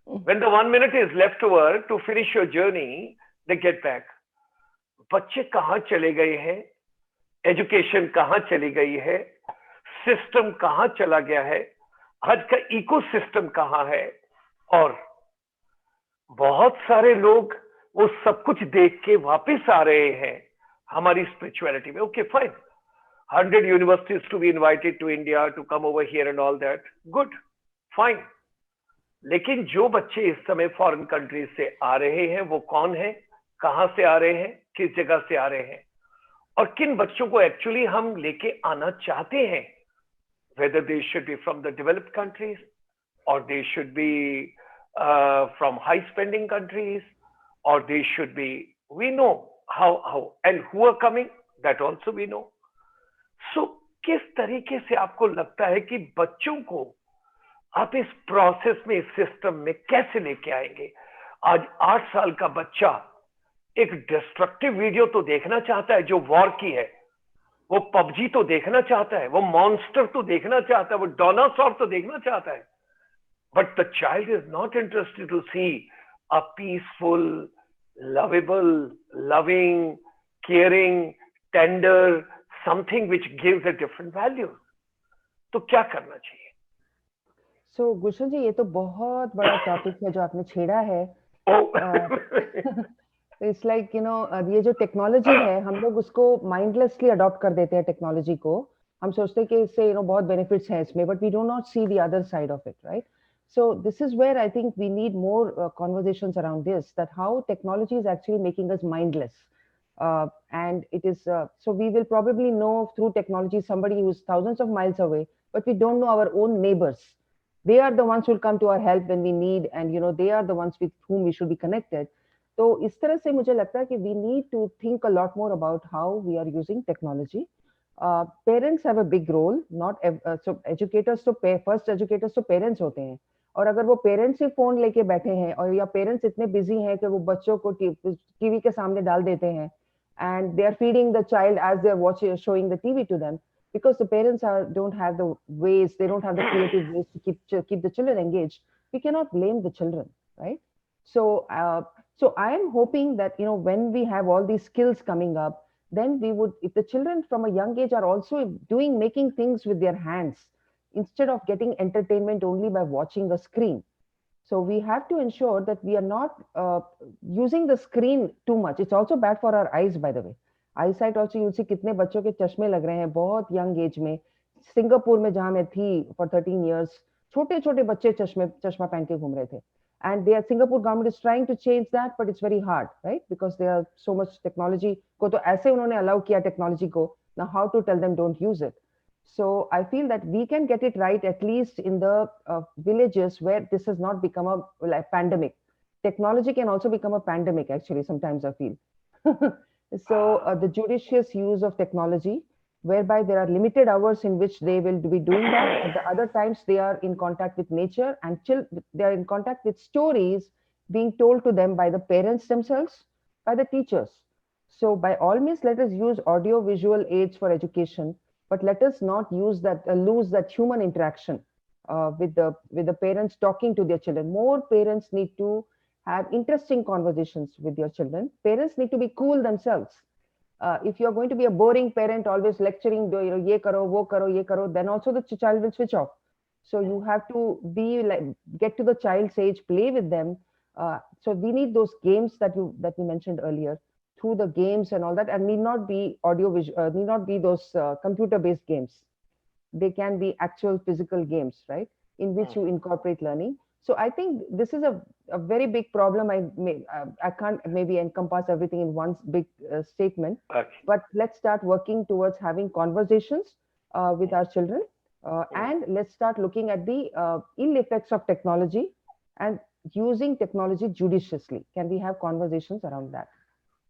When the 1 minute is left over to finish your journey, they get back. बच्चे कहाँ चले गए हैं? एजुकेशन कहाँ चली गई है? सिस्टम कहाँ चला गया है? आज का इकोसिस्टम कहाँ है? और बहुत सारे लोग वो सब कुछ देख के वापस आ रहे हैं हमारी स्पिरिचुअलिटी में. Okay fine, 100 universities to be invited to India to come over here and all that, good, fine. लेकिन जो बच्चे इस समय फॉरेन कंट्रीज से आ रहे हैं वो कौन है, कहाँ से आ रहे हैं, किस जगह से आ रहे हैं, और किन बच्चों को एक्चुअली हम लेके आना चाहते हैं. whether they should be from the developed countries or they should be from high spending countries, or they should be, we know how and who are coming, that also we know. So किस तरीके से आपको लगता है कि बच्चों को आप इस प्रोसेस में, इस सिस्टम में कैसे लेके आएंगे? आज 8 साल का बच्चा एक डिस्ट्रक्टिव वीडियो तो देखना चाहता है जो वॉर की है, वो पबजी तो देखना चाहता है, वो मॉन्स्टर तो देखना चाहता है, वो डायनासोर तो देखना चाहता है, but the child is not interested to see a peaceful, lovable, loving, caring, tender, something which gives a different value. तो क्या करना चाहिए? सो गुलशन जी, ये तो बहुत बड़ा टॉपिक है जो आपने छेड़ा है. इट्स लाइक ये जो टेक्नोलॉजी है, हम लोग उसको माइंडलेसली अडॉप्ट कर देते हैं. टेक्नोलॉजी को हम सोचते हैं कि इससे बहुत बेनिफिट्स हैं इसमें, but we do not see the other side of it, right? So this is where I think we need more conversations around this, that how technology is actually making us mindless. And it is, so we will probably know through technology somebody who is thousands of miles away, but we don't know our own neighbors. They are the ones who will come to our help when we need, and they are the ones with whom we should be connected. So इस तरह से मुझे लगता है कि we need to think a lot more about how we are using technology. Parents have a big role, not so educators तो first educators तो parents होते हैं, और अगर वो पेरेंट्स ही फोन लेके बैठे हैं, और या पेरेंट्स इतने बिजी हैं कि वो बच्चों को टीवी के सामने डाल देते हैं, and they are feeding the child as they are watching, showing the TV to them, because the parents don't have the ways, they don't have the creative ways to keep the children engaged. We cannot blame the children, right? So I am hoping that when we have all these skills coming up, then we would, if the children from a young age are also making things with their hands, instead of getting entertainment only by watching a screen. So we have to ensure that we are not using the screen too much. It's also bad for our eyes, by the way. Eyesight also, you'll see कितने बच्चों के चश्मे लग रहे हैं बहुत young age में. Singapore में जहाँ मैं थी for 13 years, छोटे छोटे बच्चे चश्मा पहन के घूम रहे थे. And Singapore government is trying to change that, but it's very hard, right? Because there are so much technology. को तो ऐसे उन्होंने allow किया technology को. Now how to tell them don't use it? So I feel that we can get it right, at least in the villages where this has not become a pandemic. Technology can also become a pandemic, actually, sometimes I feel. So the judicious use of technology, whereby there are limited hours in which they will be doing that. At the other times, they are in contact with nature, and they are in contact with stories being told to them by the parents themselves, by the teachers. So by all means, let us use audio visual aids for education. but let us not use that, lose that human interaction with the parents talking to their children. More parents need to have interesting conversations with your children. Parents need to be cool themselves. If you're going to be a boring parent, always lecturing, ye karo, wo karo, ye karo, then also the child will switch off. So you have to be like, get to the child's age, play with them. So we need those games that you mentioned earlier, through the games and all that, and need not be need not be those computer-based games. They can be actual physical games, right, in which you incorporate learning. So I think this is a very big problem. I can't maybe encompass everything in one big statement, Okay. but let's start working towards having conversations with our children, and let's start looking at the ill effects of technology and using technology judiciously. Can we have conversations around that?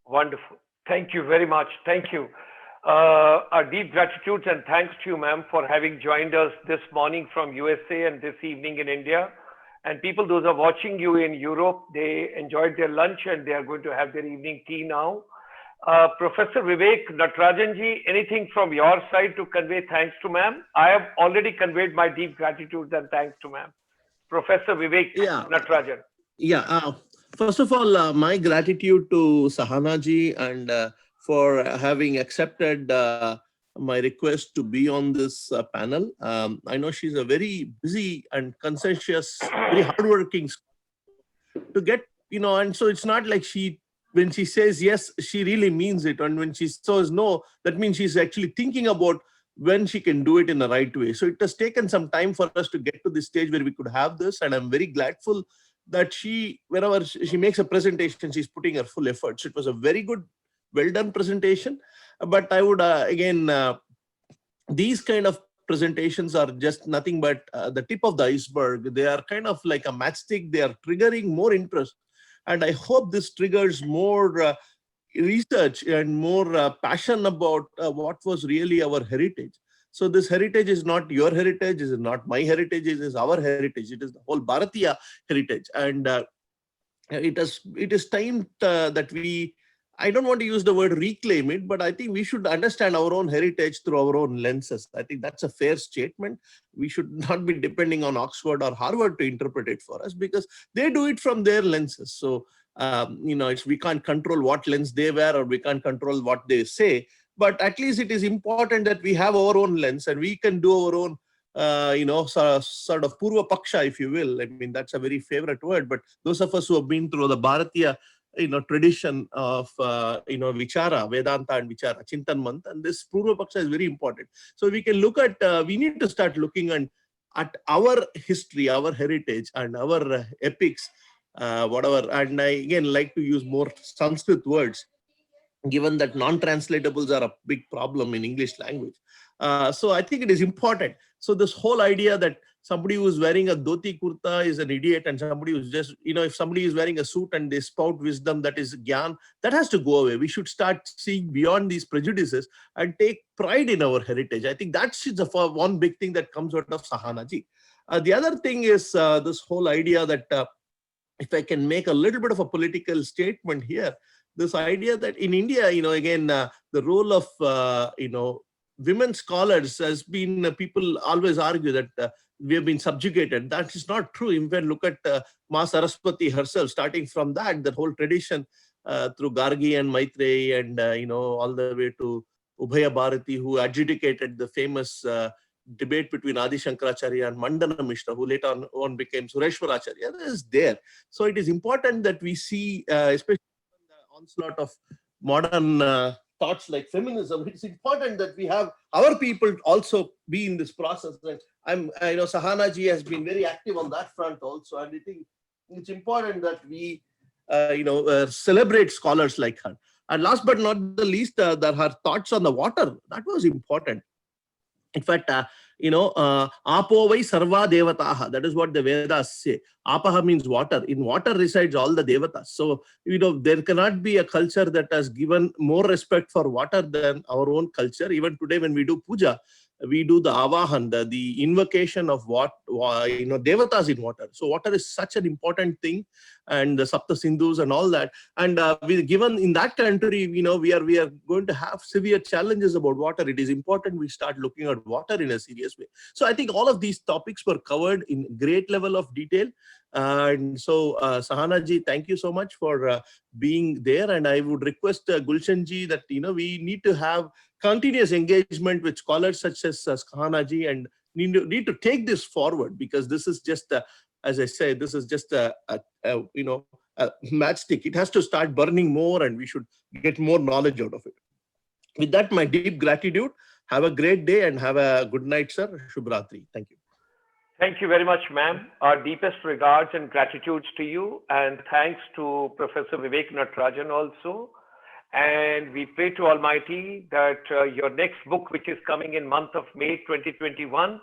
Wonderful. Thank you very much. Thank you. Our deep gratitude and thanks to you, ma'am, for having joined us this morning from USA and this evening in India. And people, those are watching you in Europe, they enjoyed their lunch and they are going to have their evening tea now. Professor Vivek Natarajan ji, anything from your side to convey thanks to ma'am? I have already conveyed my deep gratitude and thanks to ma'am. Professor Vivek Natarajan. Yeah. First of all, my gratitude to Sahana Ji and for having accepted my request to be on this panel. I know she's a very busy and conscientious, very hardworking to get, and so it's not like when she says yes, she really means it. And when she says no, that means she's actually thinking about when she can do it in the right way. So it has taken some time for us to get to this stage where we could have this. And I'm very grateful that whenever she makes a presentation, she's putting her full effort. So it was a very good, well done presentation. But I would, again, these kind of presentations are just nothing but the tip of the iceberg. They are kind of like a matchstick. They are triggering more interest. And I hope this triggers more research and more passion about what was really our heritage. So this heritage is not your heritage, it is not my heritage, it is our heritage. It is the whole Bharatiya heritage. And it is time that we, I don't want to use the word reclaim it, but I think we should understand our own heritage through our own lenses. I think that's a fair statement. We should not be depending on Oxford or Harvard to interpret it for us because they do it from their lenses. So, we can't control what lens they wear or we can't control what they say, but at least it is important that we have our own lens and we can do our own, sort of Purva Paksha, if you will. I mean, that's a very favorite word, but those of us who have been through the Bharatiya tradition of Vichara, Vedanta and Vichara, Chintan Manth, and this Purva Paksha is very important. So we can look at, we need to start looking at our history, our heritage and our epics, whatever. And I again like to use more Sanskrit words, given that non-translatables are a big problem in English language. So I think it is important. So this whole idea that somebody who is wearing a dhoti kurta is an idiot and somebody who's just, if somebody is wearing a suit and they spout wisdom, that is gyan, that has to go away. We should start seeing beyond these prejudices and take pride in our heritage. I think that's the one big thing that comes out of Sahana Ji. The other thing is this whole idea that if I can make a little bit of a political statement here, this idea that in India, again, the role of, women scholars has been, people always argue that we have been subjugated. That is not true. Even look at Ma Saraswati herself, starting from that whole tradition through Gargi and Maitreyi and, all the way to Ubhaya Bharati, who adjudicated the famous debate between Adi Shankaracharya and Mandana Mishra, who later on became Sureshwaracharya. That is there. So it is important that we see, especially the onslaught of modern thoughts like feminism, it's important that we have our people also be in this process. And I know Sahana Ji has been very active on that front also, and I think it's important that we, celebrate scholars like her. And last but not the least, that her thoughts on the water, that was important. In fact, Apo vai sarva devataha. That is what the Vedas say. Apaha means water. In water resides all the devatas. So, there cannot be a culture that has given more respect for water than our own culture. Even today, when we do puja, we do the avahan, the invocation of devatas in water. So water is such an important thing, and the Sapta Sindhus and all that. And given in that country, we are going to have severe challenges about water. It is important we start looking at water in a serious way. So I think all of these topics were covered in great level of detail. And so Sahana Ji, thank you so much for being there. And I would request Gulshan Ji that we need to have continuous engagement with scholars such as Sahana Ji, and need to take this forward, because this is just as I say, this is just a matchstick. It has to start burning more, and we should get more knowledge out of it. With that, my deep gratitude. Have a great day and have a good night, sir. Shubhratri. Thank you. Thank you very much, ma'am. Our deepest regards and gratitudes to you, and thanks to Professor Vivek Natarajan also. And we pray to Almighty that your next book, which is coming in month of May 2021,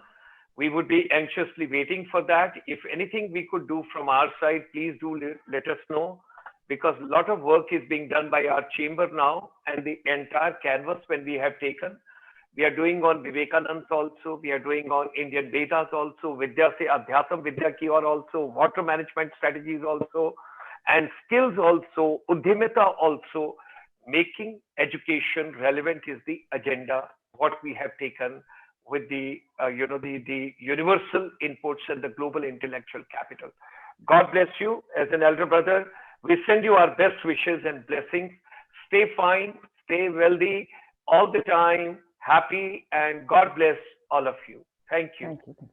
we would be anxiously waiting for that. If anything we could do from our side, please do let us know, because a lot of work is being done by our chamber now, and the entire canvas when we have taken. We are doing on Vivekanand also, we are doing on Indian Vedas also, Vidya se Adhyatam Vidya ki aur also, water management strategies also, and skills also, Uddhimita also. Making education relevant is the agenda, what we have taken with the universal inputs and the global intellectual capital. God bless you. As an elder brother, we send you our best wishes and blessings. Stay fine, stay wealthy all the time, happy, and God bless all of you. Thank you. Thank you.